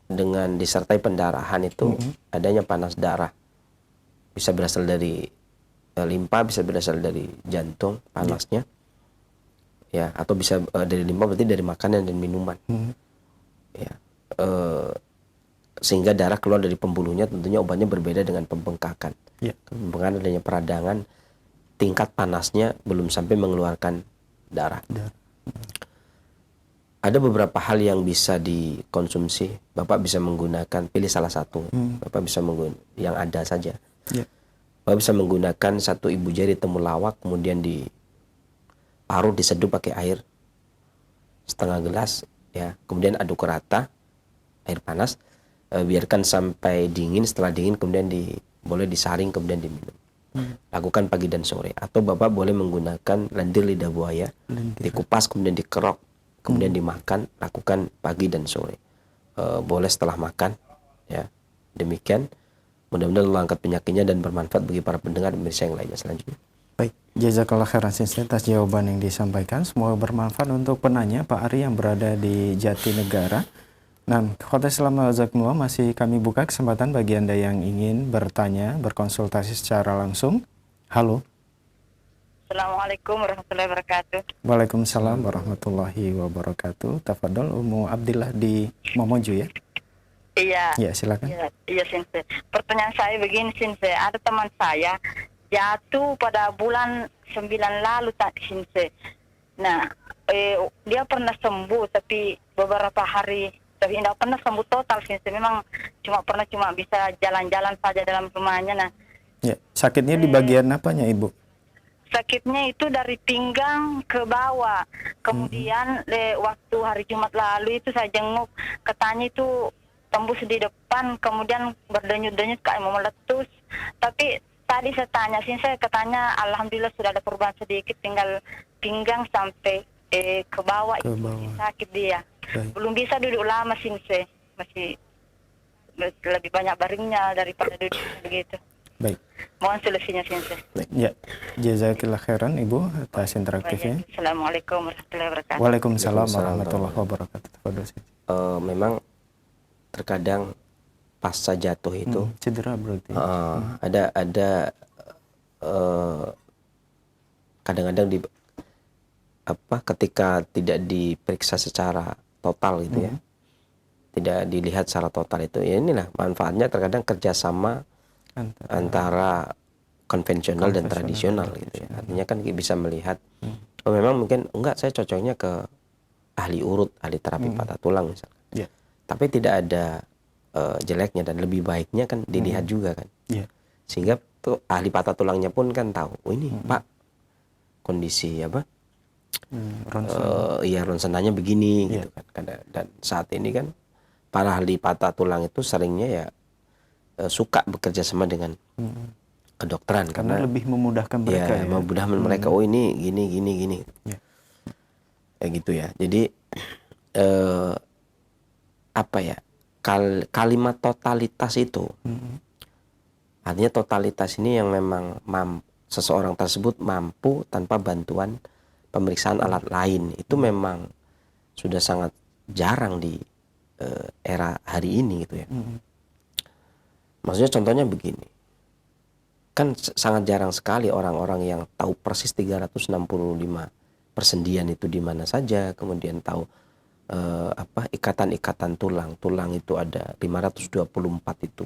dengan disertai pendarahan itu adanya panas darah, bisa berasal dari limpa, bisa berasal dari jantung panasnya, ya, atau bisa dari limpa berarti dari makanan dan minuman, ya, sehingga darah keluar dari pembuluhnya. Tentunya obatnya berbeda dengan pembengkakan. Pembengkakan adanya peradangan, tingkat panasnya belum sampai mengeluarkan darah. Ada beberapa hal yang bisa dikonsumsi. Bapak bisa menggunakan, pilih salah satu. Bapak bisa menggunakan yang ada saja. Bapak bisa menggunakan 1 ibu jari temulawak, kemudian diparut, diseduh pakai air setengah gelas, ya. Kemudian aduk rata, air panas, biarkan sampai dingin. Setelah dingin kemudian boleh disaring kemudian diminum. Lakukan pagi dan sore. Atau Bapak boleh menggunakan lendir lidah buaya, dikupas kemudian dikerok, kemudian dimakan. Lakukan pagi dan sore. Boleh setelah makan, ya. Demikian. Mudah-mudahan Allah angkat penyakitnya dan bermanfaat bagi para pendengar dan pemirsa yang lainnya selanjutnya. Baik, jazakallah khairan atas jawaban yang disampaikan. Semoga bermanfaat untuk penanya Pak Ari yang berada di Jatinegara. Nah, Khotbah Islam Jazakumullah, masih kami buka kesempatan bagi Anda yang ingin bertanya, berkonsultasi secara langsung. Halo. Assalamualaikum warahmatullahi wabarakatuh. Waalaikumsalam warahmatullahi wabarakatuh. Tafadhol Umu Abdillah di Momoju ya. Iya. Ya, silakan. Iya, Sinse. Pertanyaan saya begini, Sinse. Ada teman saya jatuh pada bulan 9 lalu, tak Sinse. Nah, dia pernah sembuh, tapi beberapa hari, tapi tidak pernah sembuh total, Sinse. Memang cuma bisa jalan-jalan saja dalam rumahnya. Nah, Ya, sakitnya di bagian apanya, Ibu? sakitnya itu dari pinggang ke bawah. Kemudian waktu hari Jumat lalu itu saya jenguk, katanya itu tembus di depan, kemudian berdenyut-denyut kayak mau meletus. Tapi tadi saya tanya sih, saya katanya alhamdulillah sudah ada perubahan sedikit, tinggal pinggang sampai ke bawah, Ke itu bawah. masih sakit dia. Baik. Belum bisa duduk lama sih, masih lebih banyak baringnya daripada duduk begitu. Baik. Mohon solusinya, Sinse. Ya, jazakallah khairan Ibu atas interaktifnya. Assalamualaikum warahmatullahi wabarakatuh. Waalaikumsalam warahmatullahi wabarakatuh. Tafadhol, Sih. Memang terkadang pasca jatuh itu Cedera berarti. ada kadang-kadang ketika tidak diperiksa secara total gitu ya, tidak dilihat secara total itu, ya inilah manfaatnya terkadang kerjasama antara konvensional dan tradisional gitu ya. Artinya kan bisa melihat, oh memang mungkin enggak, saya cocoknya ke ahli urut, ahli terapi patah tulang misalnya. Ya. Tapi tidak ada jeleknya, dan lebih baiknya kan dilihat juga kan. Ya. Sehingga tuh ahli patah tulangnya pun kan tahu, oh ini Pak kondisi ronsenanya begini gitu kan. Dan saat ini kan para ahli patah tulang itu seringnya ya suka bekerja sama dengan kedokteran Karena lebih memudahkan mereka ya, memudahkan mereka. Oh ini gini Ya. kayak gitu ya. Jadi kalimat totalitas itu artinya totalitas ini yang memang seseorang tersebut mampu tanpa bantuan pemeriksaan alat lain, itu memang sudah sangat jarang di era hari ini gitu ya. Maksudnya contohnya begini, kan sangat jarang sekali orang-orang yang tahu persis 365 persendian itu di mana saja, kemudian tahu ikatan-ikatan tulang itu ada 524 itu,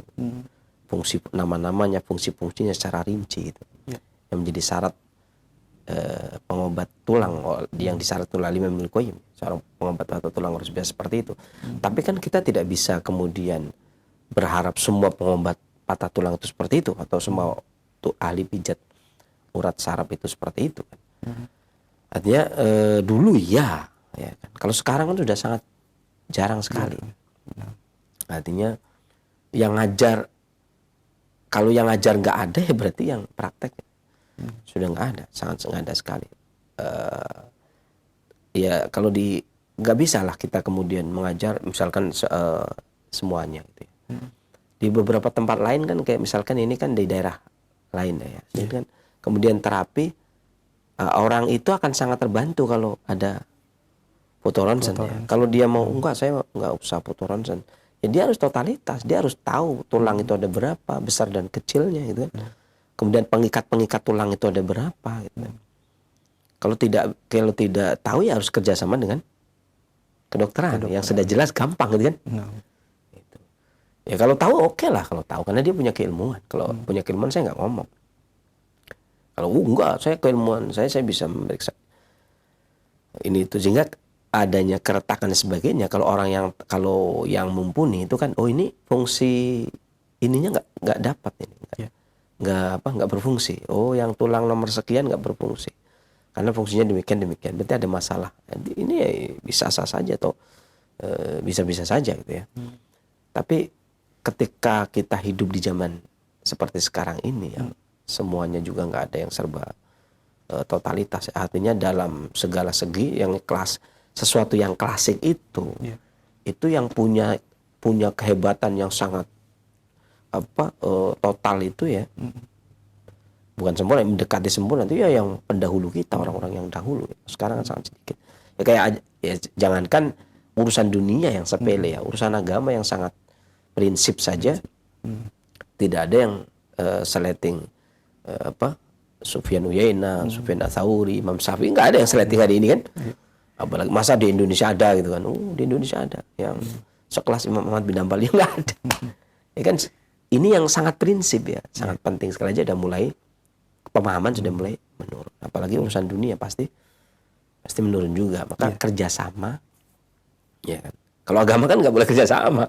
fungsi nama-namanya, fungsi-fungsinya secara rinci gitu, yang menjadi syarat pengobat tulang yang disyarat oleh Imam Ibnu Qayyim. Seorang pengobat patah tulang harus biasa seperti itu. Tapi kan kita tidak bisa kemudian berharap semua pengobat patah tulang itu seperti itu, atau semua ahli pijat urat saraf itu seperti itu kan. Artinya dulu ya kan. Kalau sekarang kan sudah sangat jarang sekali. Artinya yang ngajar, kalau yang ngajar nggak ada ya berarti yang praktek sudah nggak ada, sangat nggak ada sekali. Ya kalau nggak bisa lah kita kemudian mengajar misalkan semuanya gitu ya. Di beberapa tempat lain kan kayak misalkan ini kan di daerah lain ya. Jadi kan kemudian terapi orang itu akan sangat terbantu kalau ada foto ronsen ya. Kalau dia mau enggak, saya enggak usah foto ronsen. Ya dia harus totalitas, dia harus tahu tulang itu ada berapa, besar dan kecilnya gitu kan. Kemudian pengikat-pengikat tulang itu ada berapa gitu kan. Kalau tidak tahu ya harus kerjasama dengan kedokteran. Yang sudah jelas gampang gitu kan. Ya kalau tahu oke lah, kalau tahu karena dia punya keilmuan. Kalau punya keilmuan saya nggak ngomong. Kalau enggak, saya keilmuan saya bisa memeriksa ini itu, sehingga adanya keretakan dan sebagainya. Kalau yang mumpuni itu kan, oh ini fungsi ininya nggak dapat ini, nggak berfungsi. Oh yang tulang nomor sekian nggak berfungsi karena fungsinya demikian. Berarti ada masalah. Ini ya bisa sah saja atau bisa saja gitu ya. Tapi ketika kita hidup di zaman seperti sekarang ini yang semuanya juga nggak ada yang serba totalitas, artinya dalam segala segi yang sesuatu yang klasik itu yang punya kehebatan yang sangat total itu ya, bukan sempurna, mendekati sempurna itu ya yang pendahulu kita, orang-orang yang dahulu. Sekarang kan sangat sedikit ya, kayak ya jangankan urusan dunia yang sepele ya, urusan agama yang sangat prinsip saja. Tidak ada yang seleting Sufyan Uyainah, Sufyan Ats-Tsauri, Imam Syafi'i, nggak ada yang seleting hari ini kan. Apalagi masa di Indonesia ada gitu kan. Di Indonesia ada yang sekelas Imam Ahmad bin Hanbal, yang nggak ada. Ya kan, ini yang sangat prinsip ya, sangat penting sekali aja, udah mulai pemahaman sudah mulai menurun. Apalagi urusan dunia pasti menurun juga. Maka kerjasama, ya kan. Kalau agama kan nggak boleh kerjasama.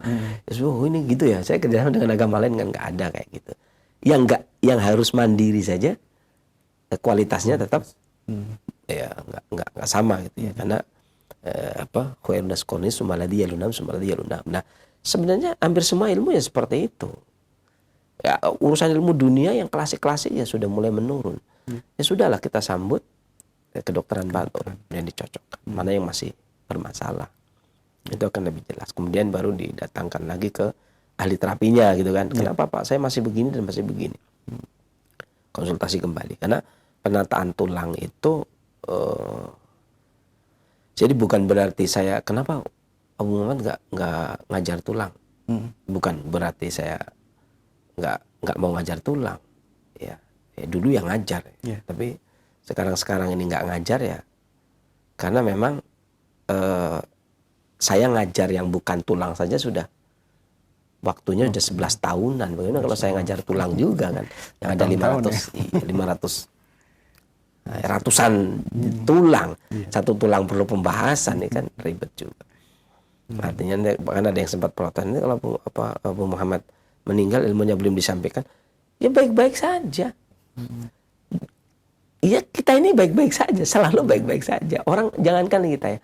Ini gitu ya, saya kerjasama dengan agama lain kan nggak ada kayak gitu. Yang harus mandiri saja, kualitasnya tetap ya nggak sama gitu ya. Karena khairun nas qarni tsumma alladzi yalunhum tsumma alladzi yalunhum. Nah, sebenarnya hampir semua ilmu ya seperti itu. Ya, urusan ilmu dunia yang klasik-klasik ya sudah mulai menurun. Ya sudahlah, kita sambut kedokteran baru yang dicocokkan. Mana yang masih bermasalah, itu akan lebih jelas. Kemudian baru didatangkan lagi ke ahli terapinya gitu kan. Kenapa Pak saya masih begini dan masih begini? Konsultasi kembali. Karena penataan tulang itu jadi bukan berarti saya, kenapa Abu Muhammad nggak ngajar tulang? Bukan berarti saya nggak mau ngajar tulang. Ya dulu yang ngajar. Tapi sekarang ini nggak ngajar ya. Karena memang saya ngajar yang bukan tulang saja sudah waktunya udah 11 tahunan. Bagaimana kalau saya ngajar tulang juga kan? Yang ada 500 ratusan tulang. Satu tulang perlu pembahasan, ini kan ribet juga. Artinya bahkan ada yang sempat protes, ini kalau Abu Muhammad meninggal ilmunya belum disampaikan. Ya baik-baik saja. Iya, kita ini baik-baik saja, selalu baik-baik saja. Orang jangankan kita ya,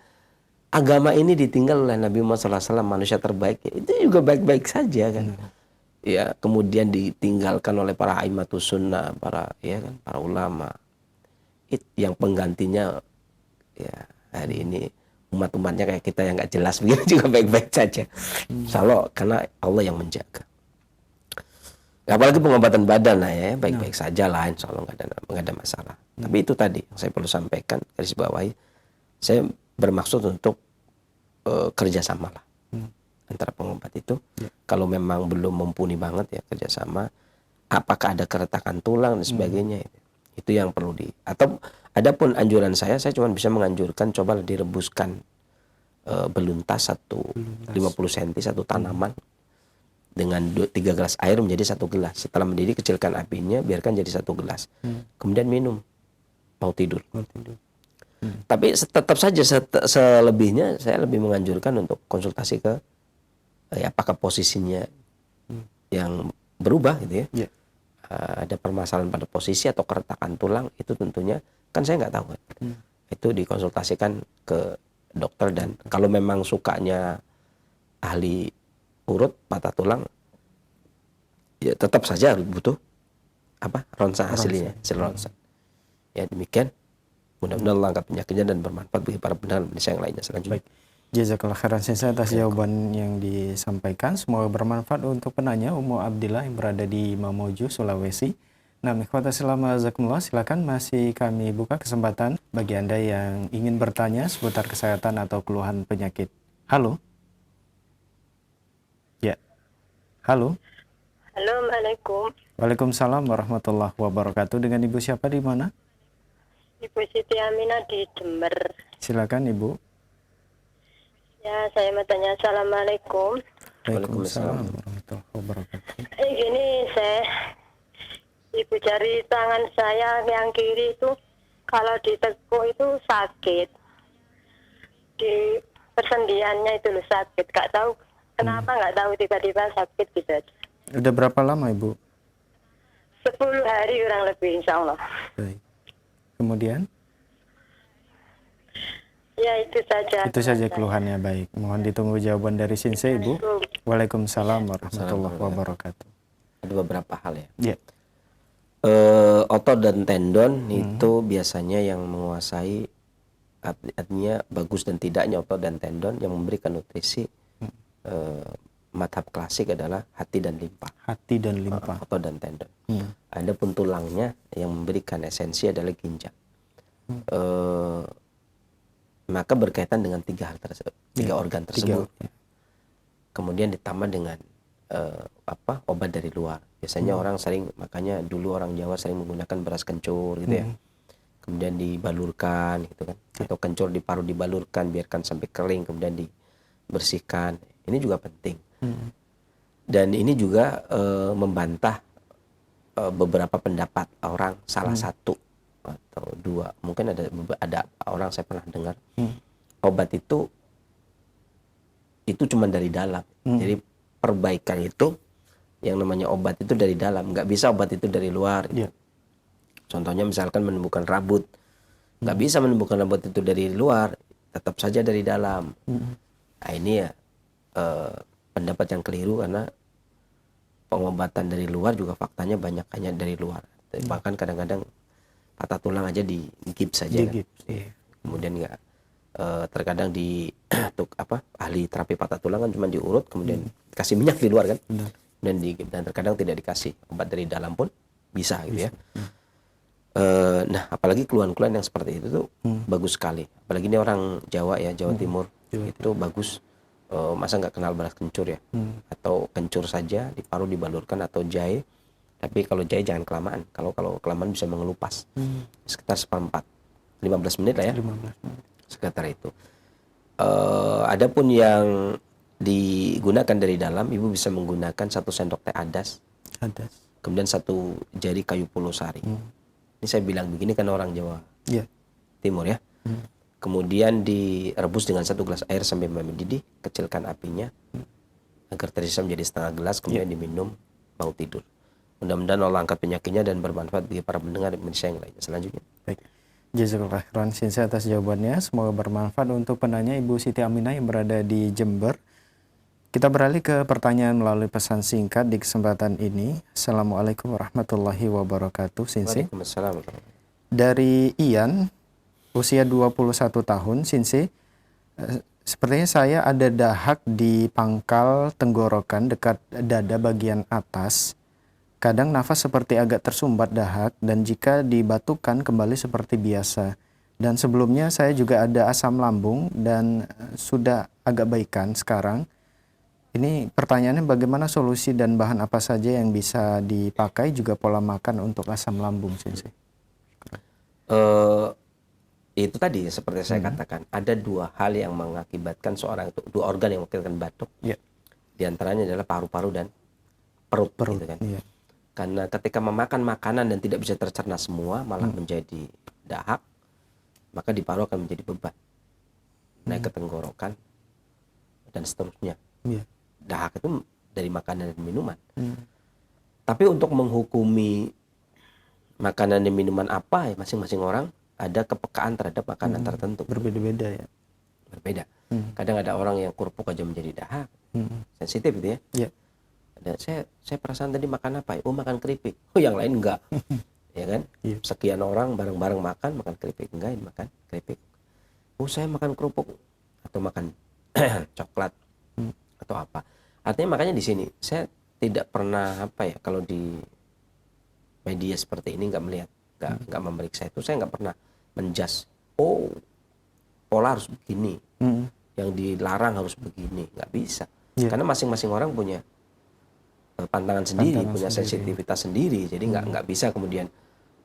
agama ini ditinggal oleh Nabi Muhammad SAW, manusia terbaik, itu juga baik-baik saja kan. Ya, kemudian ditinggalkan oleh para aimatus sunnah, para ulama. Yang penggantinya ya hari ini umat-umatnya kayak kita yang nggak jelas begini juga baik-baik saja. Selalu karena Allah yang menjaga. Apalagi pengobatan badan lah ya, baik-baik saja lah, insya Allah nggak ada masalah. Tapi itu tadi yang saya perlu sampaikan, garis bawahi, saya bermaksud untuk kerjasama lah antara pengobat itu. Kalau memang belum mumpuni banget ya kerjasama, apakah ada keretakan tulang dan sebagainya, itu yang perlu atau adapun anjuran saya cuma bisa menganjurkan coba direbuskan beluntas 50 cm satu tanaman dengan 3 gelas air menjadi 1 gelas. Setelah mendidih, kecilkan apinya, biarkan jadi 1 gelas. Kemudian minum, mau tidur. Tapi tetap saja selebihnya saya lebih menganjurkan untuk konsultasi ke apakah posisinya yang berubah gitu ya. Ada permasalahan pada posisi atau keretakan tulang, itu tentunya kan saya nggak tahu kan. Itu dikonsultasikan ke dokter, dan kalau memang sukanya ahli urut patah tulang, ya tetap saja harus butuh ronsen hasilnya, hasil ronsen. Ya demikian, mudah-mudahan Allah angkat penyakitnya dan bermanfaat bagi para pendengar Indonesia yang lainnya selanjutnya. Baik. Jazakallah khairan Sensei atas jawaban yang disampaikan. Semoga bermanfaat untuk penanya Ummu Abdillah yang berada di Mamuju, Sulawesi. Nah, ikhwatal Islam azakumullah, silakan masih kami buka kesempatan bagi Anda yang ingin bertanya seputar kesehatan atau keluhan penyakit. Halo. Ya. Halo. Halo, Assalamualaikum. Waalaikumsalam warahmatullahi wabarakatuh. Dengan Ibu siapa di mana? Ibu Siti Aminah di Jember. Silakan Ibu. Ya, saya mau tanya. Assalamualaikum. Waalaikumsalam warahmatullahi wabarakatuh. Gini, Ibu jari tangan saya yang kiri itu kalau ditekuk itu sakit. Di persendiannya itu sakit. Gak tahu kenapa, nggak tahu tiba-tiba sakit gitu aja. Udah berapa lama Ibu? 10 hari kurang lebih, insya Allah. Baik. Kemudian? Ya, itu saja. Itu saja keluhannya. Baik. Mohon ditunggu jawaban dari Sensei Ibu. Waalaikumsalam warahmatullahi wabarakatuh. Ada beberapa hal ya. Ya. Otot dan tendon itu biasanya yang menguasai, artinya bagus dan tidaknya otot dan tendon yang memberikan nutrisi. Madhab klasik adalah hati dan limpa. Hati dan limpa. Otot dan tendon. Adapun tulangnya yang memberikan esensi adalah ginjal. maka berkaitan dengan tiga hal tersebut, tiga organ tersebut. Kemudian ditambah dengan obat dari luar. Biasanya orang sering, makanya dulu orang Jawa sering menggunakan beras kencur gitu ya. Kemudian dibalurkan gitu kan, atau kencur diparuh dibalurkan, biarkan sampai kering, kemudian dibersihkan. Ini juga penting. Dan ini juga membantah beberapa pendapat orang, salah satu atau dua, mungkin ada orang saya pernah dengar obat itu cuma dari dalam. Jadi perbaikan itu yang namanya obat itu dari dalam, nggak bisa obat itu dari luar. Contohnya misalkan menumbuhkan rambut, nggak bisa menumbuhkan rambut itu dari luar, tetap saja dari dalam. Nah ini ya pendapat yang keliru, karena pengobatan dari luar juga faktanya banyak hanya dari luar. Bahkan kadang-kadang patah tulang aja di gips saja. Kan? Kemudian nggak terkadang di ahli terapi patah tulang kan cuma diurut, kemudian kasih minyak di luar kan, dan terkadang tidak dikasih obat dari dalam pun bisa gitu ya. Nah apalagi keluhan-keluhan yang seperti itu tuh bagus sekali, apalagi ini orang Jawa ya, Jawa Timur itu bagus. Masa nggak kenal beras kencur ya, atau kencur saja diparuh dibalurkan, atau jahe, tapi kalau jahe jangan kelamaan, kalau kelamaan bisa mengelupas, sekitar 15 menit lah ya, 15 menit. Sekitar itu. Adapun yang digunakan dari dalam, ibu bisa menggunakan 1 sendok teh adas, kemudian 1 jari kayu pulau sari. Ini saya bilang begini karena orang Jawa Timur ya. Kemudian direbus dengan 1 gelas air sampai mendidih, kecilkan apinya agar tersisa menjadi setengah gelas, kemudian diminum, mau tidur. Mudah-mudahan Allah angkat penyakitnya dan bermanfaat bagi para pendengar Indonesia yang lainnya. Selanjutnya. Baik. Jazakallah khairan Sensei atas jawabannya. Semoga bermanfaat untuk penanya Ibu Siti Aminah yang berada di Jember. Kita beralih ke pertanyaan melalui pesan singkat di kesempatan ini. Assalamualaikum warahmatullahi wabarakatuh, Sensei. Waalaikumsalam. Dari Ian, usia 21 tahun, Sensei. Sepertinya saya ada dahak di pangkal tenggorokan dekat dada bagian atas. Kadang nafas seperti agak tersumbat dahak, dan jika dibatukan kembali seperti biasa. Dan sebelumnya saya juga ada asam lambung dan sudah agak baikan sekarang. Ini pertanyaannya, bagaimana solusi dan bahan apa saja yang bisa dipakai, juga pola makan untuk asam lambung, Sensei? Itu tadi seperti saya katakan, ada 2 hal yang mengakibatkan seorang itu, 2 organ yang mengakibatkan batuk. Di antaranya adalah paru-paru dan perut gitu kan. Karena ketika memakan makanan dan tidak bisa tercerna semua, malah menjadi dahak, maka di paru akan menjadi beban, naik ke tenggorokan dan seterusnya. Dahak itu dari makanan dan minuman. Tapi untuk menghukumi makanan dan minuman apa, ya masing-masing orang ada kepekaan terhadap makanan tertentu. Berbeda-beda ya. Berbeda. Kadang ada orang yang kerupuk aja menjadi dahak, sensitif gitu ya. Ada saya perasaan tadi makan apa ya? Oh makan keripik. Oh yang lain enggak. Ya kan? Sekian orang bareng-bareng makan keripik, enggak makan keripik. Oh saya makan kerupuk atau makan coklat atau apa. Artinya makanya di sini saya tidak pernah kalau di media seperti ini nggak memeriksa itu, saya nggak pernah menjudge. Oh pola harus begini, yang dilarang harus begini, nggak bisa. Karena masing-masing orang punya pantangan sendiri, punya sensitivitas sendiri. Jadi nggak bisa kemudian,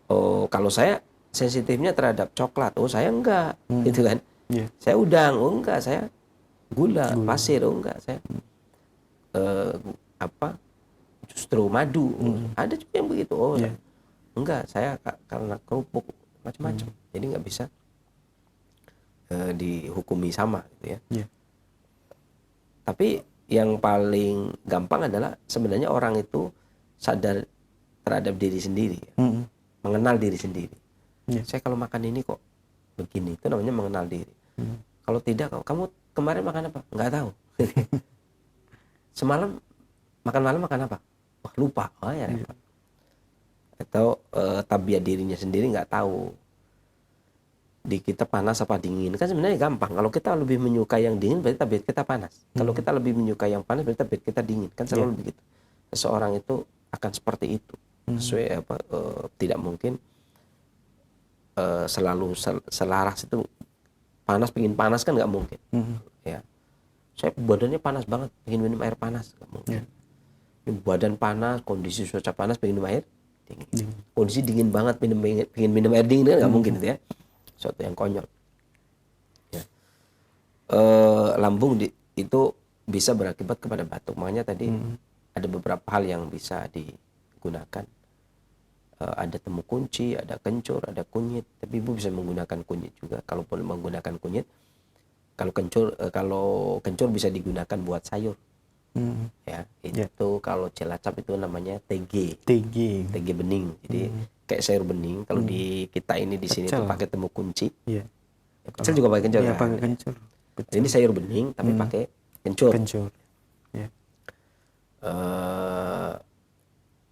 oh kalau saya sensitifnya terhadap coklat, oh saya enggak, gitu kan. Saya udang, oh enggak, saya gula, pasir, oh enggak, saya justru madu. Ada juga yang begitu, oh enggak, saya karena kerupuk, macam-macam. Jadi nggak bisa dihukumi sama gitu ya. Tapi yang paling gampang adalah sebenarnya orang itu sadar terhadap diri sendiri, mengenal diri sendiri. Saya kalau makan ini kok begini, itu namanya mengenal diri. Kalau tidak, kamu kemarin makan apa? Nggak tahu. Semalam makan malam makan apa? Wah lupa, oh ya repot. Atau tabiat dirinya sendiri nggak tahu. Di kita panas apa dingin, kan sebenarnya gampang. Kalau kita lebih menyukai yang dingin, berarti tabiat kita panas. Kalau kita lebih menyukai yang panas, berarti tabiat kita dingin. Kan selalu begitu. Seseorang itu akan seperti itu. Sesuai tidak mungkin selalu selaras itu pengin panas kan nggak mungkin. Ya, saya badannya panas banget, pengen minum air panas nggak mungkin. Ini badan panas, kondisi cuaca panas, pengen minum air dingin. Kondisi dingin banget, pengen minum air dingin kan nggak mungkin itu ya. Suatu yang konyol. Ya. Lambung itu bisa berakibat kepada batuk. Makanya tadi ada beberapa hal yang bisa digunakan. Ada temu kunci, ada kencur, ada kunyit. Tapi ibu bisa menggunakan kunyit juga. Kalaupun menggunakan kunyit, kalau kencur bisa digunakan buat sayur. Ya, itu kalau Cilacap itu namanya TG bening. Jadi kayak sayur bening. Kalau di kita ini di sini tuh pakai temu kunci. Iya. Pecel juga pakai kencur. Iya, kan? pakai kencur. Ini sayur bening tapi pakai kencur. Ya.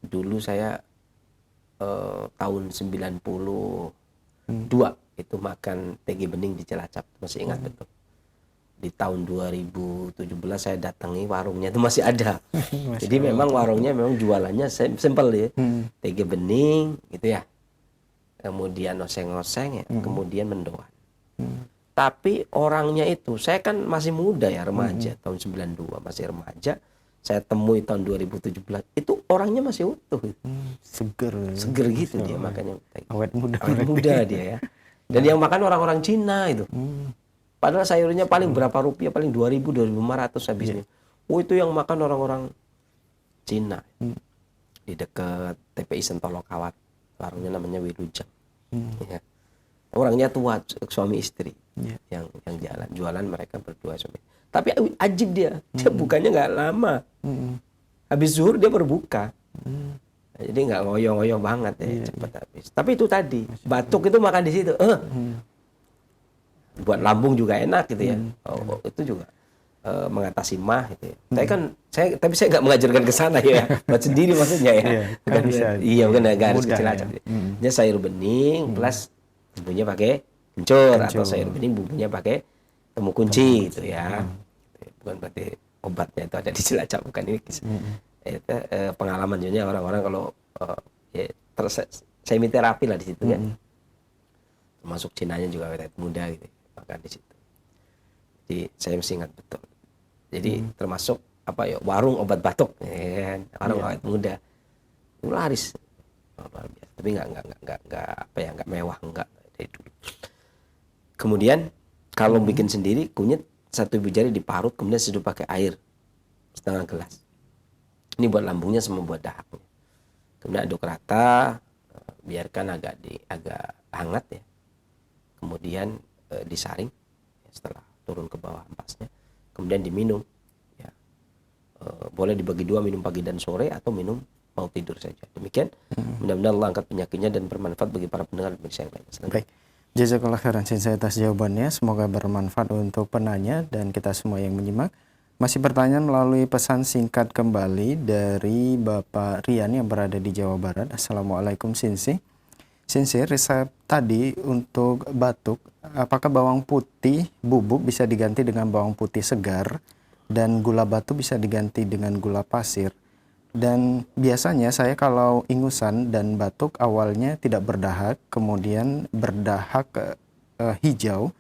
Dulu saya tahun 92 itu makan TG bening di Cilacap, masih ingat betul. Di tahun 2017 saya datangi warungnya itu masih ada. Jadi memang warungnya memang jualannya simpel ya. TG bening gitu ya. Kemudian oseng-oseng ya, kemudian mendoan. Tapi orangnya itu, saya kan masih muda ya, remaja, tahun 92 masih remaja. Saya temui tahun 2017, itu orangnya masih utuh. Seger gitu dia makanya. Awet muda dia ya. Dan yang makan orang-orang Cina itu. Padahal sayurnya paling berapa rupiah, paling 2.000, 2.500 habisnya. Oh itu yang makan orang-orang Cina. Di dekat TPI Sentolo Kawat. Warungnya namanya Wilujeng. Ya. Orangnya tua, suami istri. Yang jualan mereka berdua suami. Tapi ajib dia bukanya nggak lama. Habis zuhur dia berbuka. Jadi nggak ngoyo-ngoyo banget ya, cepat habis. Tapi itu tadi, batuk itu makan di situ. Buat lambung juga enak gitu ya. Itu juga mengatasi mah gitu ya. Tapi saya nggak mengajarkan ke sana ya. Buat sendiri maksudnya ya. Bukan bisa. Iya, bukan nggak harus kecil aja. Dia sayur bening plus bumbunya pakai kencur atau sayur bening bumbunya pakai temu kunci gitu ya. Bukan berarti obatnya itu ada di Cilacap, bukan ini. Itu pengalaman juga orang-orang kalau semiterapi lah di situ kan. Termasuk Cinanya juga awet muda gitu, makan di situ. Jadi saya mesti ingat betul. Jadi termasuk warung obat batuk, ya, warung awet muda, itu laris, luar biasa. Tapi nggak mewah, nggak dari dulu. Kemudian kalau bikin sendiri kunyit 1 ibu jari diparut, kemudian seduh pakai air setengah gelas. Ini buat lambungnya sama buat dahaknya. Kemudian aduk rata, biarkan agak hangat ya. Kemudian disaring setelah turun ke bawah ampasnya. Kemudian diminum. Ya. Boleh dibagi 2, minum pagi dan sore atau minum mau tidur saja. Demikian. Mudah-mudahan Allah angkat penyakitnya dan bermanfaat bagi para pendengar dan pemirsa yang lain. Baik. Jazakallah khairan Sensei atas jawabannya. Semoga bermanfaat untuk penanya dan kita semua yang menyimak. Masih pertanyaan melalui pesan singkat kembali dari Bapak Rian yang berada di Jawa Barat. Assalamualaikum Sensei. Sensei, resep tadi untuk batuk, apakah bawang putih bubuk bisa diganti dengan bawang putih segar dan gula batu bisa diganti dengan gula pasir? Dan biasanya saya kalau ingusan dan batuk awalnya tidak berdahak, kemudian berdahak hijau,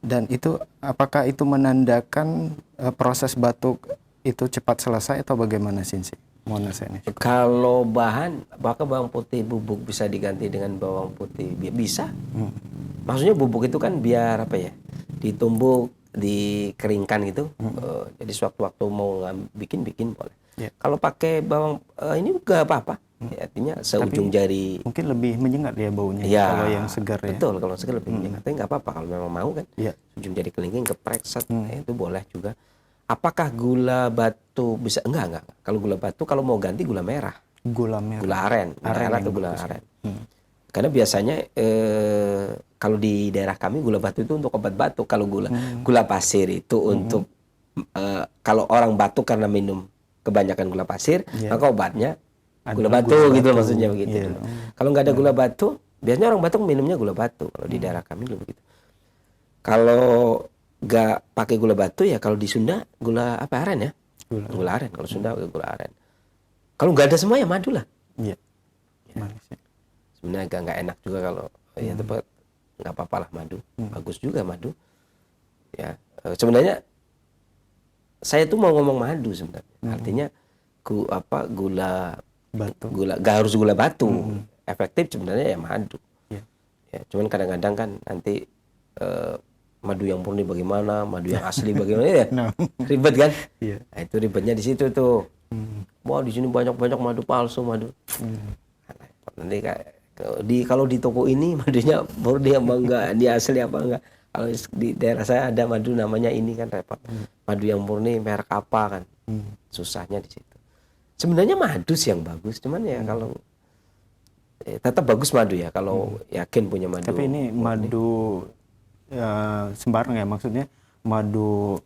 dan itu apakah itu menandakan proses batuk itu cepat selesai atau bagaimana Sensei? Mohon nasihatnya. Kalau bahan, apakah bawang putih bubuk bisa diganti dengan bawang putih bisa? Maksudnya bubuk itu kan biar ditumbuk, dikeringkan gitu. Jadi sewaktu-waktu mau bikin boleh. Kalau pakai bawang ini juga apa-apa. Artinya seujung jari. Mungkin lebih menyengat ya baunya kalau yang segar ya. Betul, kalau segar lebih menyengat. Tapi nggak apa-apa kalau memang mau kan. Ujung jari kelingking geprek set, itu boleh juga. Apakah gula batu bisa? Enggak. Kalau gula batu kalau mau ganti gula merah. Gula aren atau gula aren. Karena biasanya kalau di daerah kami gula batu itu untuk obat batuk. Kalau gula pasir itu untuk kalau orang batuk karena minum kebanyakan gula pasir, maka obatnya gula batu gitu maksudnya begitu. Kalau nggak ada gula batu, biasanya orang batuk minumnya gula batu. Kalau di daerah kami dulu begitu. Kalau nggak pakai gula batu ya kalau di Sunda gula aren ya. Gula aren. Kalau Sunda gula aren. Kalau nggak ada semua ya madu lah. Sebenarnya agak nggak enak juga kalau ya tempat nggak apa-apa lah madu. Bagus juga madu. Ya, sebenarnya saya tuh mau ngomong madu sebenarnya. Artinya gula Batu. gak harus gula batu. Efektif sebenarnya ya madu. Iya. Ya, cuman kadang-kadang kan nanti madu yang murni bagaimana, madu yang asli bagaimana ya. Nah. Ribet kan? Iya. Nah, itu ribetnya di situ tuh. Wah, di sini banyak-banyak madu palsu, madu. Nanti kalau di toko ini madunya murni apa enggak, ini asli apa enggak. Kalau di daerah saya ada madu namanya ini kan repot. Madu yang murni merek apa kan. Susahnya di situ. Sebenarnya madu sih yang bagus, cuman ya kalau tetap bagus madu ya kalau yakin punya madu. Tapi ini murni. madu sembarang ya, maksudnya madu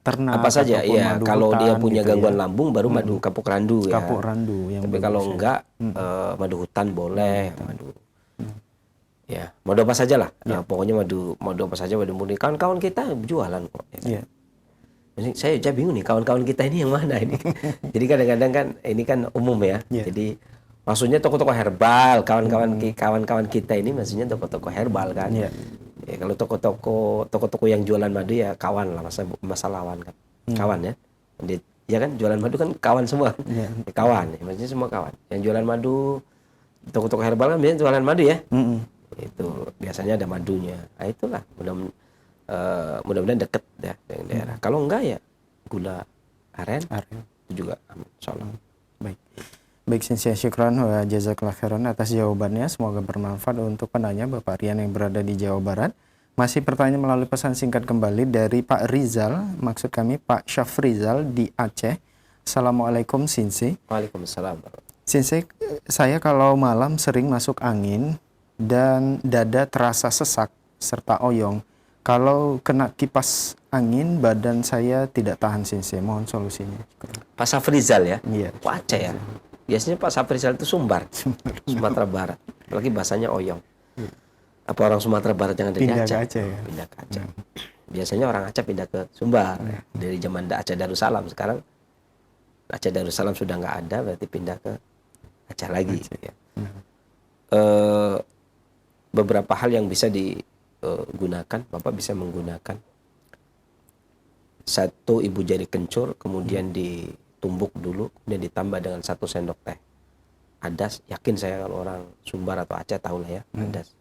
ternak Apa saja ataupun ya, madu kalau hutan dia punya gitu gangguan ya. lambung baru madu kapuk randu ya. Kapuk randu yang Tapi bagus kalau ya. enggak madu hutan boleh, madu ya, madu apa saja lah. Nah, pokoknya madu apa saja, madu murni. Kawan-kawan kita jualan kok. Ya. Iya. Jadi saya bingung nih kawan-kawan kita ini yang mana ini. Jadi kadang-kadang kan ini kan umum ya. Iya. Jadi maksudnya toko-toko herbal, kawan-kawan kita ini maksudnya toko-toko herbal kan. Iya. Ya, kalau toko-toko yang jualan madu ya kawan lah, masa lawan kan. Kawan ya. Ya kan jualan madu kan kawan semua. Iya. Ya, kawan, ya, maksudnya semua kawan. Yang jualan madu, toko-toko herbal kan biasanya jualan madu ya. Itu biasanya ada madunya. Nah, itulah mudah-mudahan deket ya dengan daerah. Kalau enggak ya gula aren. Itu juga aman, insyaallah. Baik, syukran wa jazakallahu khairan atas jawabannya. Semoga bermanfaat untuk penanya Bapak Rian yang berada di Jawa Barat. Masih pertanyaan melalui pesan singkat kembali dari Pak Rizal, maksud kami Pak Syafrizal di Aceh. Assalamualaikum Sinsi. Waalaikumsalam. Sinsi, saya kalau malam sering masuk angin dan dada terasa sesak serta oyong. Kalau kena kipas angin, badan saya tidak tahan Sinsi. Mohon solusinya. Pak Safrizal ya? Iya. Pak Aceh ya? Biasanya Pak Safrizal itu Sumbar, Sumatera Barat. Apalagi bahasanya oyong. Apa orang Sumatera Barat yang ada di Pindah Aceh? ke Aceh ya? Pindah ke Aceh. Biasanya orang Aceh pindah ke Sumbar. Ya. Dari zaman Aceh Darussalam. Sekarang Aceh Darussalam sudah nggak ada, berarti pindah ke Aceh lagi. Ya. Beberapa hal yang bisa digunakan, Bapak bisa menggunakan satu ibu jari kencur, kemudian ditumbuk dulu, kemudian ditambah dengan 1 sendok teh adas. Yakin saya kalau orang Sumbar atau Aceh tahu lah ya adas.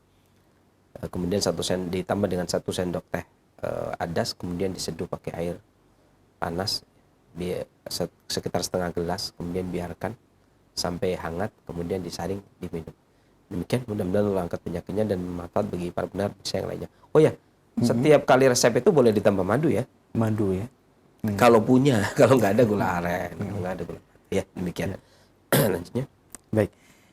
Kemudian ditambah dengan 1 sendok teh adas, kemudian diseduh pakai air panas sekitar setengah gelas, kemudian biarkan sampai hangat, kemudian disaring, diminum. Demikian mudah-mudahan Allah angkat penyakitnya dan bermanfaat bagi para pendengar yang lainnya. Oh ya, setiap kali resep itu boleh ditambah madu ya. Madu ya. Kalau punya, kalau nggak ada gula aren, kalau nggak ada gula. Ya, demikian. Lanjutnya. Baik.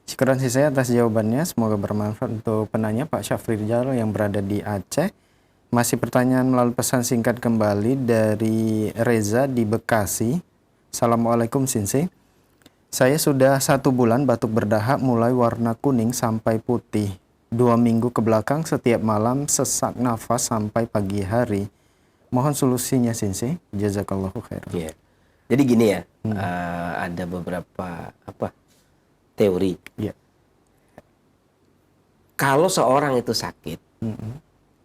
Syukuran saya atas jawabannya. Semoga bermanfaat untuk penanya Pak Syafrizal yang berada di Aceh. Masih pertanyaan melalui pesan singkat kembali dari Reza di Bekasi. Assalamualaikum Sinsi. Saya sudah 1 bulan batuk berdahak mulai warna kuning sampai putih. 2 minggu ke belakang setiap malam sesak nafas sampai pagi hari. Mohon solusinya Sinsi. Jazakallahu khairan. Iya. Jadi gini ya, ada beberapa teori. Iya. Kalau seorang itu sakit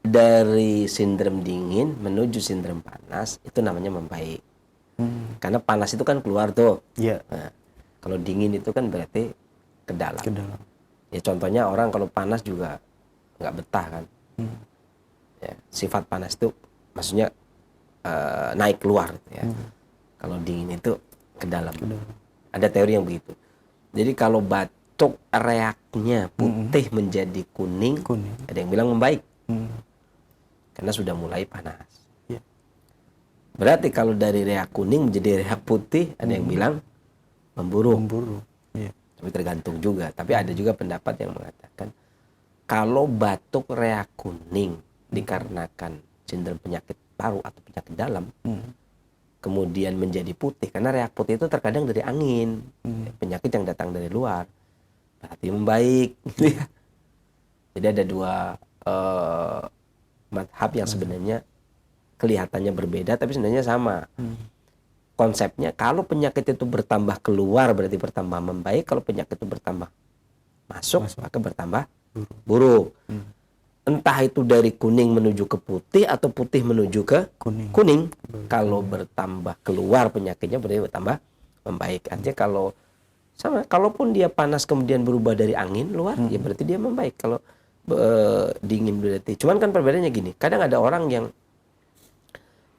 dari sindrom dingin menuju sindrom panas, itu namanya membaik. Karena panas itu kan keluar tuh. Iya. Nah, kalau dingin itu kan berarti ke dalam. Ke dalam. Ya contohnya orang kalau panas juga nggak betah kan. Ya, sifat panas itu maksudnya naik keluar gitu ya. Kalau dingin itu ke dalam. Ada teori yang begitu. Jadi kalau batuk reaknya putih menjadi kuning, ada yang bilang membaik. Karena sudah mulai panas. Ya. Berarti kalau dari reak kuning menjadi reak putih, ada yang bilang memburuk. Ya. Tapi tergantung juga. Tapi ada juga pendapat yang mengatakan kalau batuk reak kuning dikarenakan sindrom penyakit paru atau penyakit dalam, kemudian menjadi putih, karena reak putih itu terkadang dari angin, penyakit yang datang dari luar, berarti membaik. Jadi ada 2 madhab yang sebenarnya kelihatannya berbeda, tapi sebenarnya sama. Konsepnya kalau penyakit itu bertambah keluar berarti bertambah membaik, kalau penyakit itu bertambah masuk maka bertambah buruk. entah itu dari kuning menuju ke putih atau putih menuju ke Kuning. Kalau bertambah keluar penyakitnya berarti bertambah membaik. Artinya kalau sama, kalaupun dia panas kemudian berubah dari angin luar, ya berarti dia membaik. Kalau dingin berarti. Cuman kan perbedaannya gini, kadang ada orang yang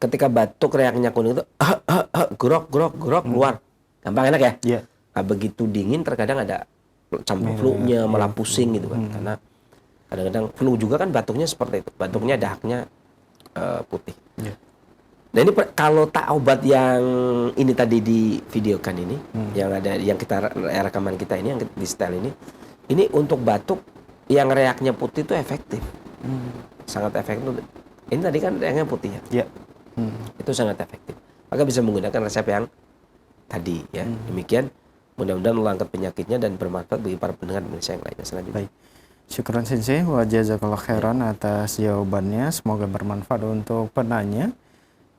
ketika batuk reaknya kuning itu grok keluar, gampang enak ya. Iya. Nah, begitu dingin terkadang ada campur flu-nya malah pusing gitu kan, karena kadang-kadang flu juga kan batuknya seperti itu, batuknya dahaknya putih. Iya. Nah ini kalau tak obat yang ini tadi di videokan ini, yang ada yang kita rekaman kita ini yang di setel ini untuk batuk yang reaknya putih itu efektif, sangat efektif. Ini tadi kan reaknya putih ya, Iya. itu sangat efektif. Maka bisa menggunakan resep yang tadi ya. Demikian mudah-mudahan mengangkat penyakitnya dan bermanfaat bagi para pendengar Indonesia yang lainnya. Selanjutnya. Baik. Syukran Sensei wa jazakallahu khairan atas jawabannya. Semoga bermanfaat untuk penanya.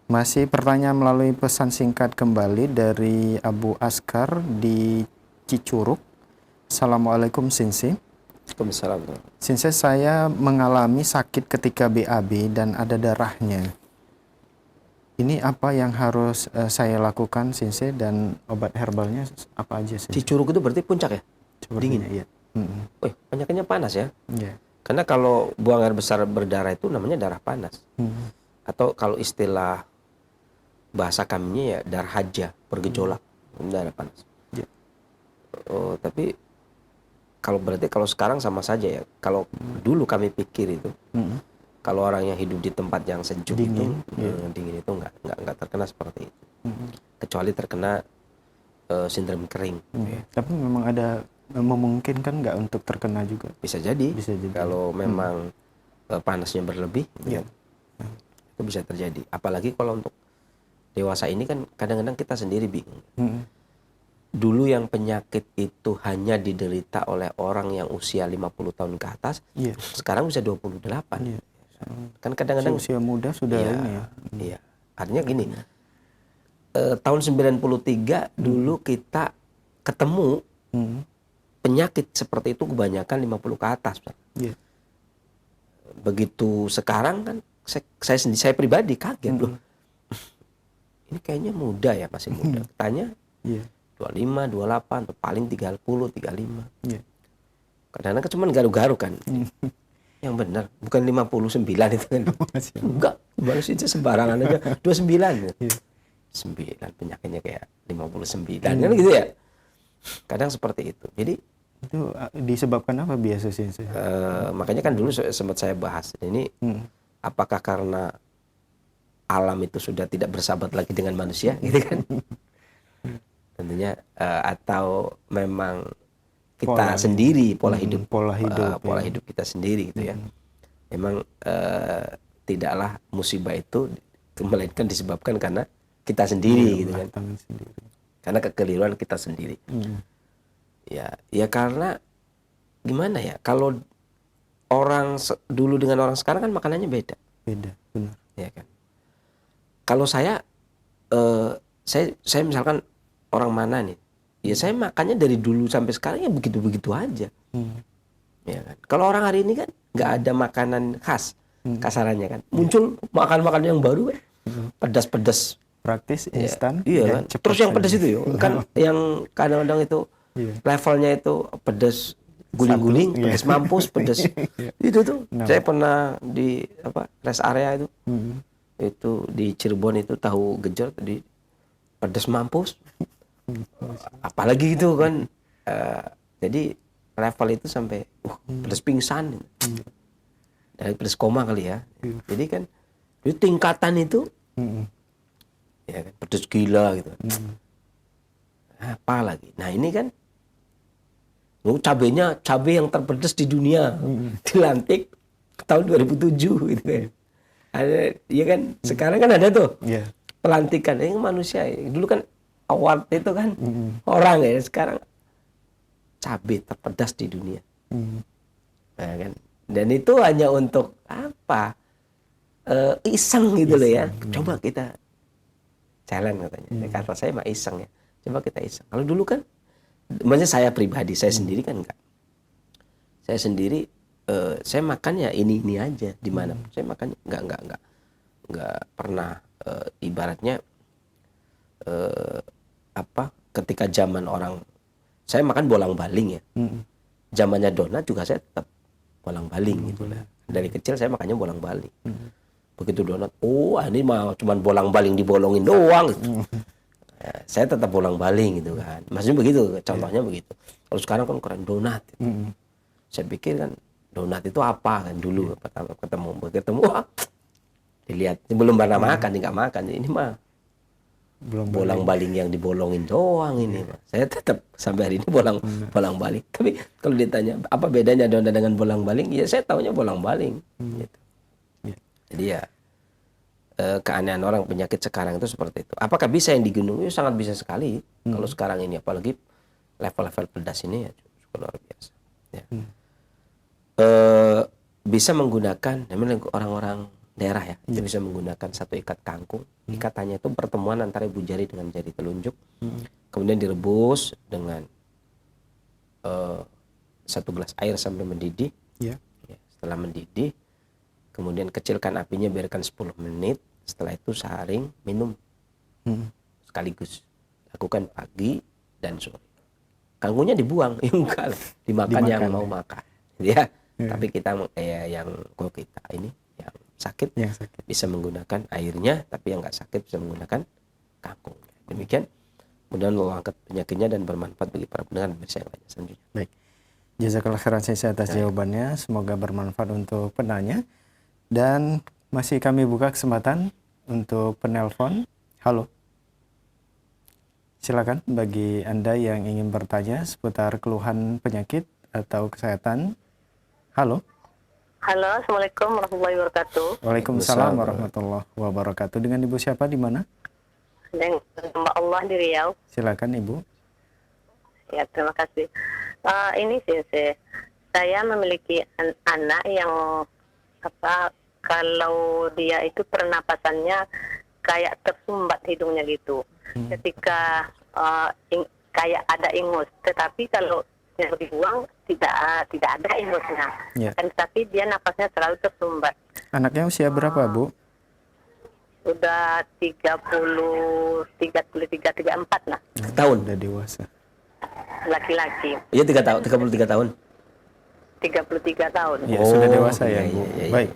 Masih pertanyaan melalui pesan singkat kembali dari Abu Askar di Cicurug. Assalamualaikum Sensei. Waalaikumsalam. Sensei, saya mengalami sakit ketika BAB dan ada darahnya. Ini apa yang harus saya lakukan Sensei, dan obat herbalnya apa aja Sensei? Cicurug itu berarti puncak ya? Sepertinya, dingin. Iya. Wih, penyakitnya panas ya. Iya. Karena kalau buang air besar berdarah itu namanya darah panas. Atau kalau istilah bahasa kaminya ya darah haja, bergejolak, darah panas. Iya. Oh, tapi kalau sekarang sama saja ya. Kalau dulu kami pikir itu, kalau orang yang hidup di tempat yang sejuk Dingin, dingin itu nggak terkena seperti itu. Kecuali terkena sindrom kering. Tapi memang ada memungkinkan nggak untuk terkena juga? Bisa jadi. Bisa jadi. Kalau memang panasnya berlebih, Iya. itu bisa terjadi. Apalagi kalau untuk dewasa ini kan kadang-kadang kita sendiri bingung. Dulu yang penyakit itu hanya diderita oleh orang yang usia 50 tahun ke atas, Iya. sekarang bisa 28. Iya. Kan kadang-kadang Usia muda sudah iya, ini ya. iya. Artinya gini, tahun 93 dulu kita ketemu penyakit seperti itu kebanyakan 50 ke atas. Iya. Begitu sekarang kan saya pribadi kaget loh. Ini kayaknya muda ya, masih muda. Tanya Iya. 25, 28, atau paling 30, 35. Iya. Kadang-kadang cuma garu-garu kan. Yang benar, bukan 59 itu kan. Enggak, manusia itu sembarangan aja. 29. Iya. 9 penyakitnya kayak 59 kan gitu ya. Kadang seperti itu. Jadi Itu disebabkan apa biasa sih? makanya kan dulu sempat saya bahas. Ini apakah karena alam itu sudah tidak bersahabat lagi dengan manusia gitu kan. Tentunya atau memang kita sendiri pola hidup kita sendiri gitu ya. Memang tidaklah musibah itu melainkan disebabkan karena kita sendiri gitu kan. Karena kekeliruan kita sendiri. Ya karena gimana ya? Kalau orang dulu dengan orang sekarang kan makanannya beda. Beda, benar. Ya kan. Kalau saya misalkan orang mana nih? Ya saya makannya dari dulu sampai sekarang ya begitu-begitu aja. Ya kan. Kalau orang hari ini kan nggak ada makanan khas, kasarannya kan. Muncul makan-makan yang baru kan. Pedas-pedas. Praktis, instan. Iya kan. Terus yang pedas itu ya, kan yang kadang-kadang itu levelnya itu pedas guling-guling, pedas mampus, pedas itu tuh. Saya pernah di rest area itu, itu di Cirebon itu tahu gejot di pedas mampus, apalagi itu kan. Jadi level itu sampai pedas pingsan, dari pedas koma kali ya. Jadi kan di tingkatan itu, ya kan, pedas gila gitu. Apa lagi? Nah ini kan cabai yang terpedas di dunia dilantik tahun 2007 gitu kan. Ada, ya kan sekarang kan ada tuh pelantikan. Ini manusia dulu kan award itu kan orang ya, sekarang cabai terpedas di dunia. Nah, kan. Dan itu hanya untuk apa? Iseng gitu loh ya. Coba kita challenge katanya. Kata saya mah iseng ya. Coba kita iseng. Kalau dulu kan, maksudnya saya pribadi, saya sendiri kan enggak. Saya sendiri saya makan ya ini aja di mana. Saya makan nggak pernah ibaratnya ketika zaman orang saya makan bolang-baling ya. Zamannya donat juga saya tetap bolang-baling gitu lah. Dari kecil saya makannya bolang-baling. Begitu donat, ini mah cuman bolang-baling dibolongin doang gitu. Ya, saya tetap bolang-baling gitu kan. Maksudnya begitu, contohnya begitu. Kalau sekarang kan keren donat. Gitu. Saya pikir kan donat itu apa kan dulu pertama ketemu dilihat belum pernah makan, nggak makan. Ini mah bolang-baling yang dibolongin doang ini. Saya tetap sampai hari ini bolang-baling. Tapi kalau ditanya apa bedanya donat dengan bolang-baling, ya saya taunya bolang-baling. Gitu. Jadi ya keanehan orang penyakit sekarang itu seperti itu. Apakah bisa yang di gunung? Ya sangat bisa sekali. Kalau sekarang ini apalagi level-level pedas ini ya cukup luar biasa. Ya. Bisa menggunakan, namanya orang-orang daerah ya, itu bisa menggunakan satu ikat kangkung. Ikatannya itu pertemuan antara ibu jari dengan jari telunjuk. Kemudian direbus dengan 1 gelas air sampai mendidih. Ya, setelah mendidih, kemudian kecilkan apinya, biarkan 10 menit. Setelah itu saring minum sekaligus. Lakukan pagi dan sore. Kanggungnya dibuang, enggak dimakan yang mau makan. Ya. Tapi kita yang kalau kita ini yang sakit bisa menggunakan airnya, tapi yang nggak sakit bisa menggunakan kangkung. Demikian. Mudah-mudahan Allah angkat penyakitnya dan bermanfaat bagi para pendengar bersama yang lainnya selanjutnya. Baik. Jazakallah khairan atas jawabannya. Semoga bermanfaat untuk penanya. Dan masih kami buka kesempatan untuk penelpon. Halo. Silakan bagi Anda yang ingin bertanya seputar keluhan penyakit atau kesehatan. Halo. Halo, Assalamualaikum warahmatullahi wabarakatuh. Waalaikumsalam warahmatullahi wabarakatuh. Dengan Ibu siapa di mana? Dengan Mbak Allah di Riau. Silakan Ibu. Ya, terima kasih. Ini sih, saya memiliki anak yang kalau dia itu pernapasannya kayak tersumbat hidungnya gitu. Ketika kayak ada ingus, tetapi kalau yang dibuang tidak ada ingusnya. Kan tapi dia napasnya selalu tersumbat. Anaknya usia berapa, Bu? Udah 34 lah. Tahun Udah dewasa. Laki-laki. Iya 33 tahun. 33 tahun. Ya, sudah dewasa ya, Bu. Iya. Baik.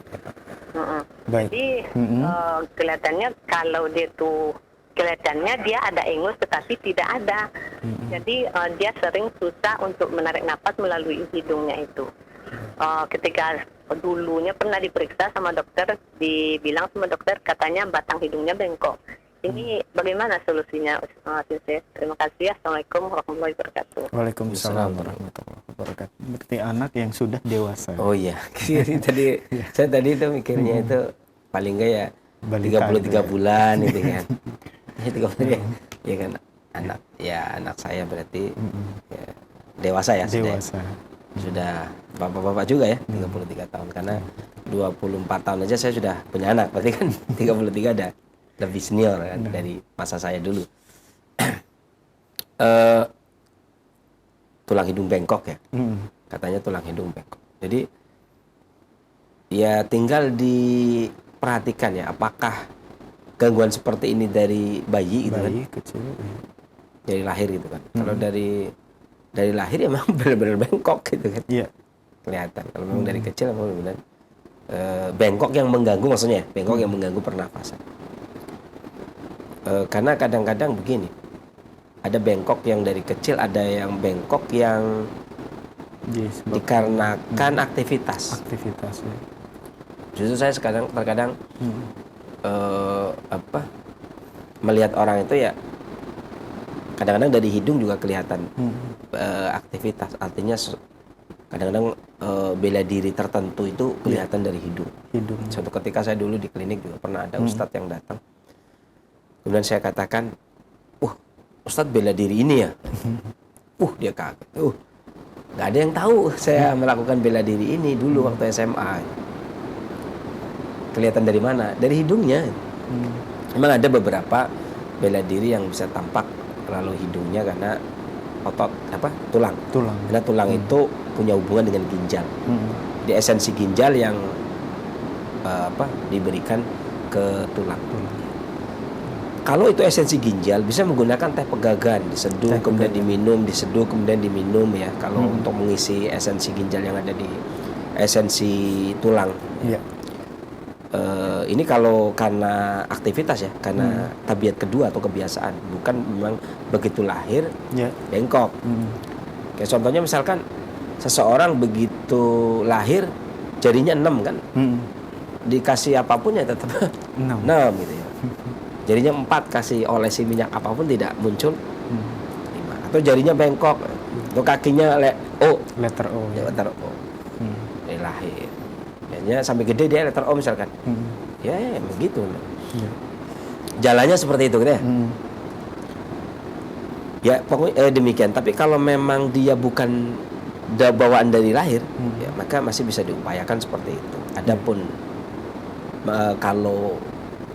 Baik. Jadi kelihatannya kalau dia tuh kelihatannya dia ada ingus tetapi tidak ada. Jadi dia sering susah untuk menarik napas melalui hidungnya itu. Ketika dulunya pernah diperiksa sama dokter, dibilang sama dokter katanya batang hidungnya bengkok. Ini bagaimana solusinya? Terima kasih. Assalamualaikum warahmatullahi wabarakatuh. Waalaikumsalam warahmatullahi wabarakatuh. Berarti anak yang sudah dewasa. Oh iya. Saya tadi itu mikirnya itu paling enggak ya 33 bulan gitu kan. Ya kan anak saya berarti ya, dewasa ya. Sudah bapak-bapak juga ya, 33 tahun karena 24 tahun aja saya sudah punya anak, berarti kan 33 ada lebih senior kan dari masa saya dulu. Tulang hidung bengkok ya, katanya tulang hidung bengkok. Jadi ya tinggal diperhatikan ya, apakah gangguan seperti ini dari bayi gitu kan? Bayi kecil. Dari lahir gitu kan. Kalau dari lahir ya memang benar-benar bengkok gitu kan. Iya. Kelihatan. Kalau memang dari kecil memang benar bengkok yang mengganggu, maksudnya bengkok yang mengganggu pernafasan. Karena kadang-kadang begini. Ada bengkok yang dari kecil, ada yang bengkok yang dikarenakan aktivitas. Aktivitas ya. Justru saya terkadang melihat orang itu ya kadang-kadang dari hidung juga kelihatan aktivitas, artinya kadang-kadang bela diri tertentu itu kelihatan dari hidung. Suatu ketika saya dulu di klinik juga pernah ada ustadz yang datang, kemudian saya katakan, ustadz bela diri ini ya, dia kaget, nggak ada yang tahu saya melakukan bela diri ini dulu waktu SMA. Kelihatan dari mana? Dari hidungnya. Memang ada beberapa bela diri yang bisa tampak melalui hidungnya karena otot tulang. Tulang. Karena tulang itu punya hubungan dengan ginjal. Di esensi ginjal yang diberikan ke tulang. Kalau itu esensi ginjal bisa menggunakan teh pegagan, diseduh kemudian diminum, diseduh kemudian diminum ya. Kalau untuk mengisi esensi ginjal yang ada di esensi tulang. Iya. Ini kalau karena aktivitas ya, karena tabiat kedua atau kebiasaan, bukan memang begitu lahir bengkok. Kayak contohnya misalkan seseorang begitu lahir jarinya 6 kan, dikasih apapun ya tetap 6 gitu ya. Jarinya 4 kasih olesi minyak apapun tidak muncul 5. Atau jarinya bengkok, atau kakinya letter O. Letter O. Dari lahir. Kayaknya sampai gede dia letter O misalkan. Ya begitu. Jalannya seperti itu gitu ya. Ya pokoknya demikian. Tapi kalau memang dia bukan bawaan dari lahir, ya maka masih bisa diupayakan seperti itu. Adapun kalau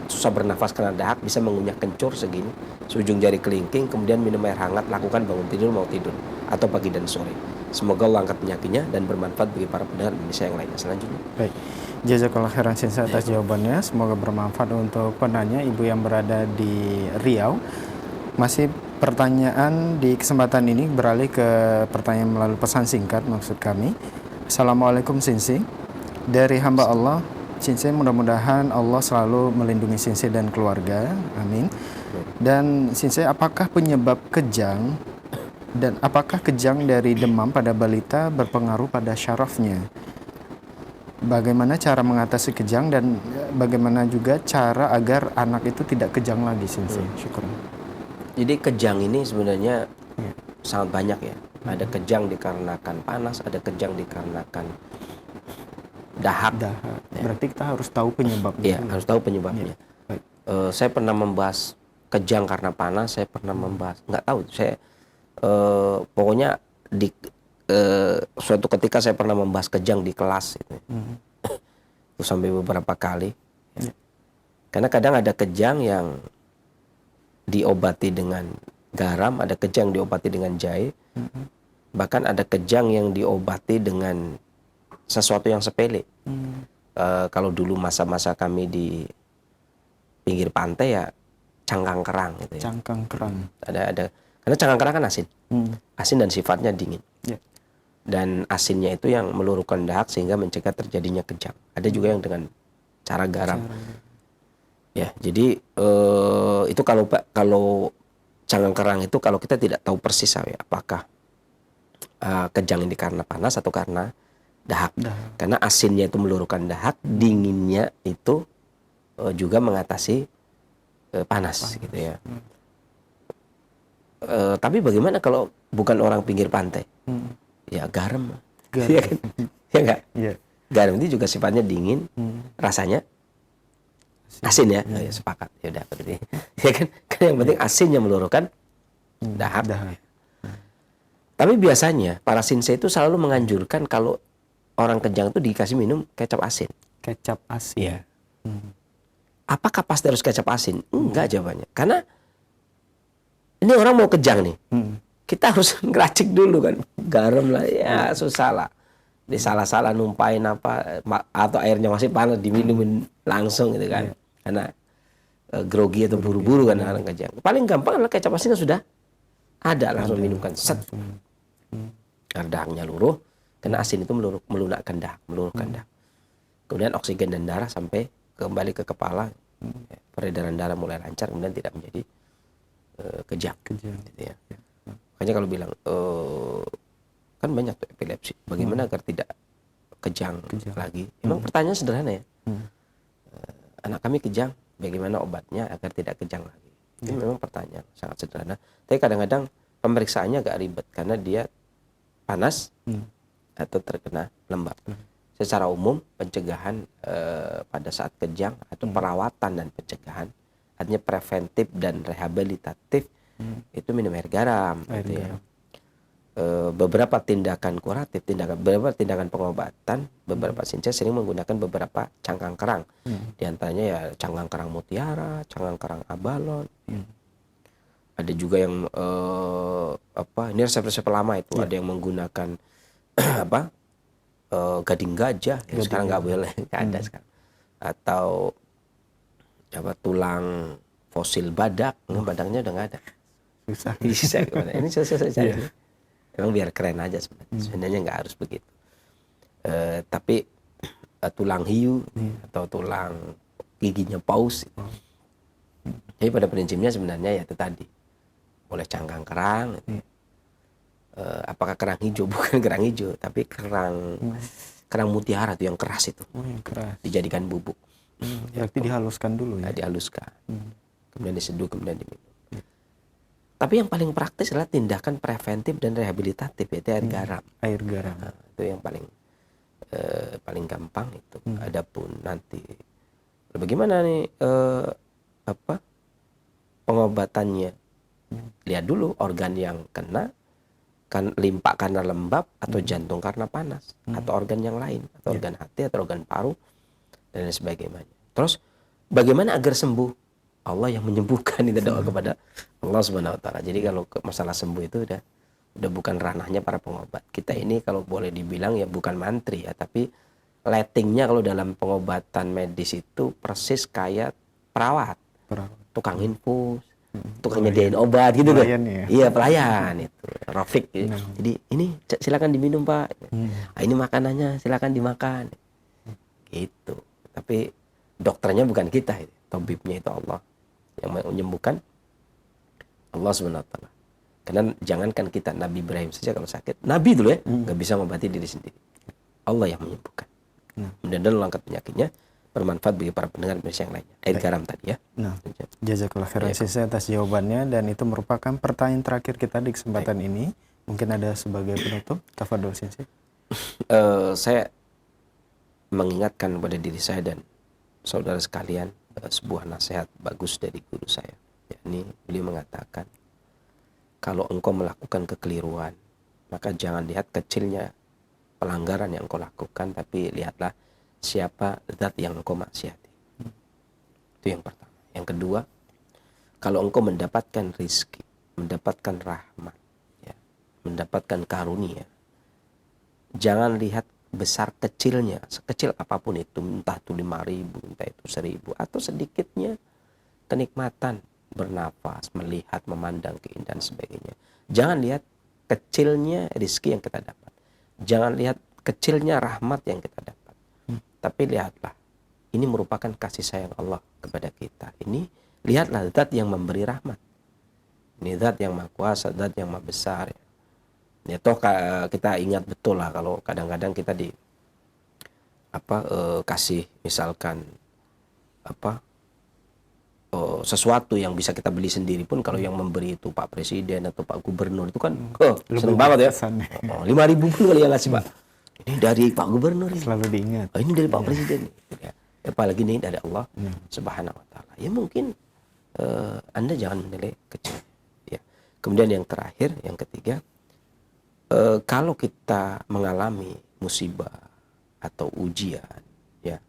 susah bernafas karena dahak, bisa mengunyah kencur segini, seujung jari kelingking, kemudian minum air hangat, lakukan bangun tidur mau tidur atau pagi dan sore. Semoga Allah angkat penyakitnya dan bermanfaat bagi para pendengar Indonesia yang lainnya. Selanjutnya. Baik. Jazakallah khairan Sensei atas jawabannya. Semoga bermanfaat untuk penanya ibu yang berada di Riau. Masih pertanyaan di kesempatan ini beralih ke pertanyaan melalui pesan singkat maksud kami. Assalamualaikum Sensei. Dari hamba Allah, Sensei, mudah-mudahan Allah selalu melindungi Sensei dan keluarga. Amin. Dan Sensei, apakah penyebab kejang dan apakah kejang dari demam pada balita berpengaruh pada syarafnya? Bagaimana cara mengatasi kejang dan bagaimana juga cara agar anak itu tidak kejang lagi, Sensei? Syukur. Jadi kejang ini sebenarnya sangat banyak ya. Ada kejang dikarenakan panas, ada kejang dikarenakan dahak. Ya. Berarti kita harus tahu penyebabnya. Iya, harus tahu penyebabnya. Baik. Saya pernah membahas kejang karena panas, saya pernah membahas, nggak tahu, saya pokoknya di suatu ketika saya pernah membahas kejang di kelas itu. Itu sampai beberapa kali. Ya. Karena kadang ada kejang yang diobati dengan garam, ada kejang diobati dengan jahe, bahkan ada kejang yang diobati dengan sesuatu yang sepele. Kalau dulu masa-masa kami di pinggir pantai ya cangkang kerang gitu ya. Cangkang kerang. Ada karena cangkang kerang kan asin. Asin dan sifatnya dingin. Yeah. Dan asinnya itu yang meluruhkan dahak sehingga mencegah terjadinya kejang. Ada juga yang dengan cara garam. Ya, jadi itu kalau cangkang kerang itu kalau kita tidak tahu persis ya, apakah kejang ini karena panas atau karena dahak. Karena asinnya itu meluruhkan dahak, dinginnya itu juga mengatasi panas gitu ya. Tapi bagaimana kalau bukan orang pinggir pantai? Ya garam. Ya kan? Ya enggak? Yeah. Garam itu juga sifatnya dingin, rasanya asin ya. Ya sepakat. Ya udah berarti. Ya kan? Karena yang penting asinnya meluruhkan dahak. Tapi biasanya para sensei itu selalu menganjurkan kalau orang kejang itu dikasih minum kecap asin. Kecap asin. Iya. Apakah pasti harus kecap asin? Enggak jawabannya. Karena ini orang mau kejang nih. Kita harus ngeracik dulu kan. Garam lah ya susah lah. Disalah-salah numpain apa atau airnya masih panas diminumin langsung gitu kan. Karena grogi atau buru-buru kan orang kejang. Paling gampang adalah kecap asin sudah ada langsung minumkan set. Karena dahaknya luruh. Karena asin itu melunakkan dahak, meluruhkan dahak. Kemudian oksigen dan darah sampai kembali ke kepala, peredaran darah mulai lancar, kemudian tidak menjadi kejang. Gitu ya. Makanya kalau bilang kan banyak tuh epilepsi, bagaimana agar tidak kejang lagi? Memang pertanyaan sederhana ya. Anak kami kejang, bagaimana obatnya agar tidak kejang lagi? Ini memang pertanyaan sangat sederhana. Tapi kadang-kadang pemeriksaannya agak ribet karena dia panas atau terkena lembab. Secara umum pencegahan pada saat kejang atau perawatan dan pencegahan, artinya preventif dan rehabilitatif, itu minum air garam. Gitu ya. Beberapa tindakan kuratif, beberapa tindakan pengobatan, beberapa sensei sering menggunakan beberapa cangkang kerang. Di antaranya ya cangkang kerang mutiara, cangkang kerang abalon. Ada juga yang ini resep-resep lama itu, ada yang menggunakan apa? Gading gajah, yang sekarang nggak boleh, nggak ada sekarang. Atau apa, tulang fosil badak, badaknya udah nggak ada. Susah. Bisa gimana? Ini susah saja. Emang biar keren aja sebenarnya. Sebenarnya nggak harus begitu. Tapi tulang hiu atau tulang giginya paus. Jadi pada prinsipnya sebenarnya ya itu tadi, boleh cangkang kerang. Apakah kerang hijau? Bukan kerang hijau, tapi kerang mutiara tuh yang keras itu. Yang keras. Dijadikan bubuk. Berarti dihaluskan dulu ya. Dihaluskan. Kemudian diseduh, kemudian diminum. Tapi yang paling praktis adalah tindakan preventif dan rehabilitatif, yaitu air garam. Air garam. Nah, itu yang paling gampang itu. Adapun nanti bagaimana nih pengobatannya? Lihat dulu organ yang kena, kan limpa karena lembab atau jantung karena panas, atau organ yang lain, atau organ hati atau organ paru dan lain sebagainya. Terus bagaimana agar sembuh? Allah yang menyembuhkan, itu doa kepada Allah Subhanahu wa taala. Jadi kalau masalah sembuh itu udah bukan ranahnya para pengobat. Kita ini kalau boleh dibilang ya bukan mantri ya, tapi lettingnya kalau dalam pengobatan medis itu persis kayak perawat. Tukang infus, tukang nyediain obat gitu kan. Iya, pelayan itu. Rafiq gitu. Jadi ini silakan diminum, Pak. Ini makanannya silakan dimakan. Gitu. Tapi dokternya bukan kita, tabibnya itu Allah yang menyembuhkan, Allah Subhanahu wa taala. Karena jangankan kita, Nabi Ibrahim saja kalau sakit, Nabi dulu ya, nggak bisa mengobati diri sendiri. Allah yang menyembuhkan. Mudah-mudahan angkat penyakitnya bermanfaat bagi para pendengar Indonesia yang lainnya. Air garam tadi ya. Jazakallah khairan atas jawabannya, dan itu merupakan pertanyaan terakhir kita di kesempatan ini. Mungkin ada sebagai penutup, tafadhol Sensei. Saya mengingatkan kepada diri saya dan saudara sekalian sebuah nasihat bagus dari guru saya. Yakni beliau mengatakan, kalau engkau melakukan kekeliruan, maka jangan lihat kecilnya pelanggaran yang engkau lakukan, tapi lihatlah siapa zat yang engkau maksiati. Itu yang pertama. Yang kedua, kalau engkau mendapatkan rizki, mendapatkan rahmat, ya, mendapatkan karunia, jangan lihat besar kecilnya, sekecil apapun itu, entah itu 5.000, entah itu 1.000, atau sedikitnya kenikmatan bernafas, melihat, memandang keindahan sebagainya. Jangan lihat kecilnya rizki yang kita dapat, jangan lihat kecilnya rahmat yang kita dapat, tapi lihatlah ini merupakan kasih sayang Allah kepada kita. Ini lihatlah zat yang memberi rahmat, ini zat yang maha kuasa, zat yang maha besar. Ya toh kita ingat betul lah kalau kadang-kadang kita kasih misalkan sesuatu yang bisa kita beli sendiri pun, kalau yang memberi itu Pak Presiden atau Pak Gubernur itu kan seneng banget ya. 5.000 pun kali yang ngasih, Pak. Ini dari Pak Gubernur ini. Selalu diingat. Ini dari Pak Presiden. Ya. Apalagi ini dari Allah Subhanahu wa taala. Ya mungkin Anda jangan menilai kecil. Ya. Kemudian yang terakhir, yang ketiga, kalau kita mengalami musibah atau ujian, ya,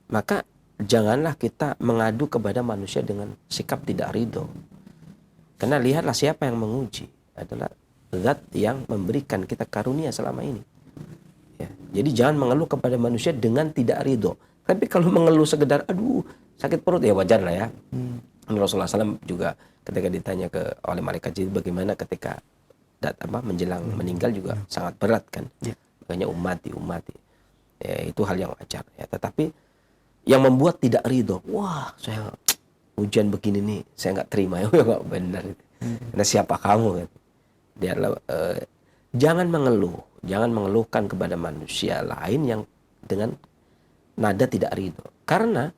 maka janganlah kita mengadu kepada manusia dengan sikap tidak ridho. Karena lihatlah siapa yang menguji adalah zat yang memberikan kita karunia selama ini. Ya, jadi jangan mengeluh kepada manusia dengan tidak ridho. Tapi kalau mengeluh sekedar aduh sakit perut, ya wajar lah ya. Rasulullah SAW juga ketika ditanya oleh malaikat Jibril bagaimana ketika menjelang meninggal juga sangat berat kan. Makanya umati. Ya, itu hal yang wajar ya. Tetapi yang membuat tidak ridho, wah saya ujian begini nih saya nggak terima, ya nggak benar. Karena siapa kamu kan? Dia jangan mengeluhkan kepada manusia lain yang dengan nada tidak ridho. Karena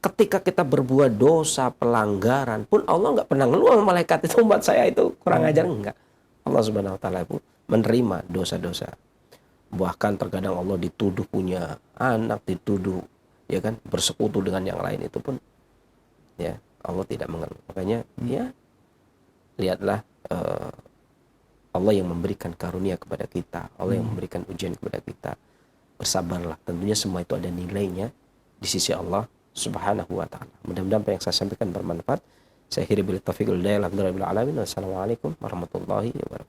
ketika kita berbuat dosa, pelanggaran pun Allah nggak pernah ngeluh sama malaikat itu umat saya itu kurang ajar, enggak. Allah Subhanahu wa taala pun menerima dosa-dosa. Bahkan terkadang Allah dituduh punya anak, dituduh ya kan bersekutu dengan yang lain, itu pun ya Allah tidak mengeluh. Makanya ya lihatlah Allah yang memberikan karunia kepada kita, Allah yang memberikan ujian kepada kita. Bersabarlah, tentunya semua itu ada nilainya di sisi Allah Subhanahu wa taala. Mudah-mudahan apa yang saya sampaikan bermanfaat Saya akhiri bil taufiq wal hidayah. Alhamdulillahirabbil alamin. Wassalamualaikum warahmatullahi wabarakatuh.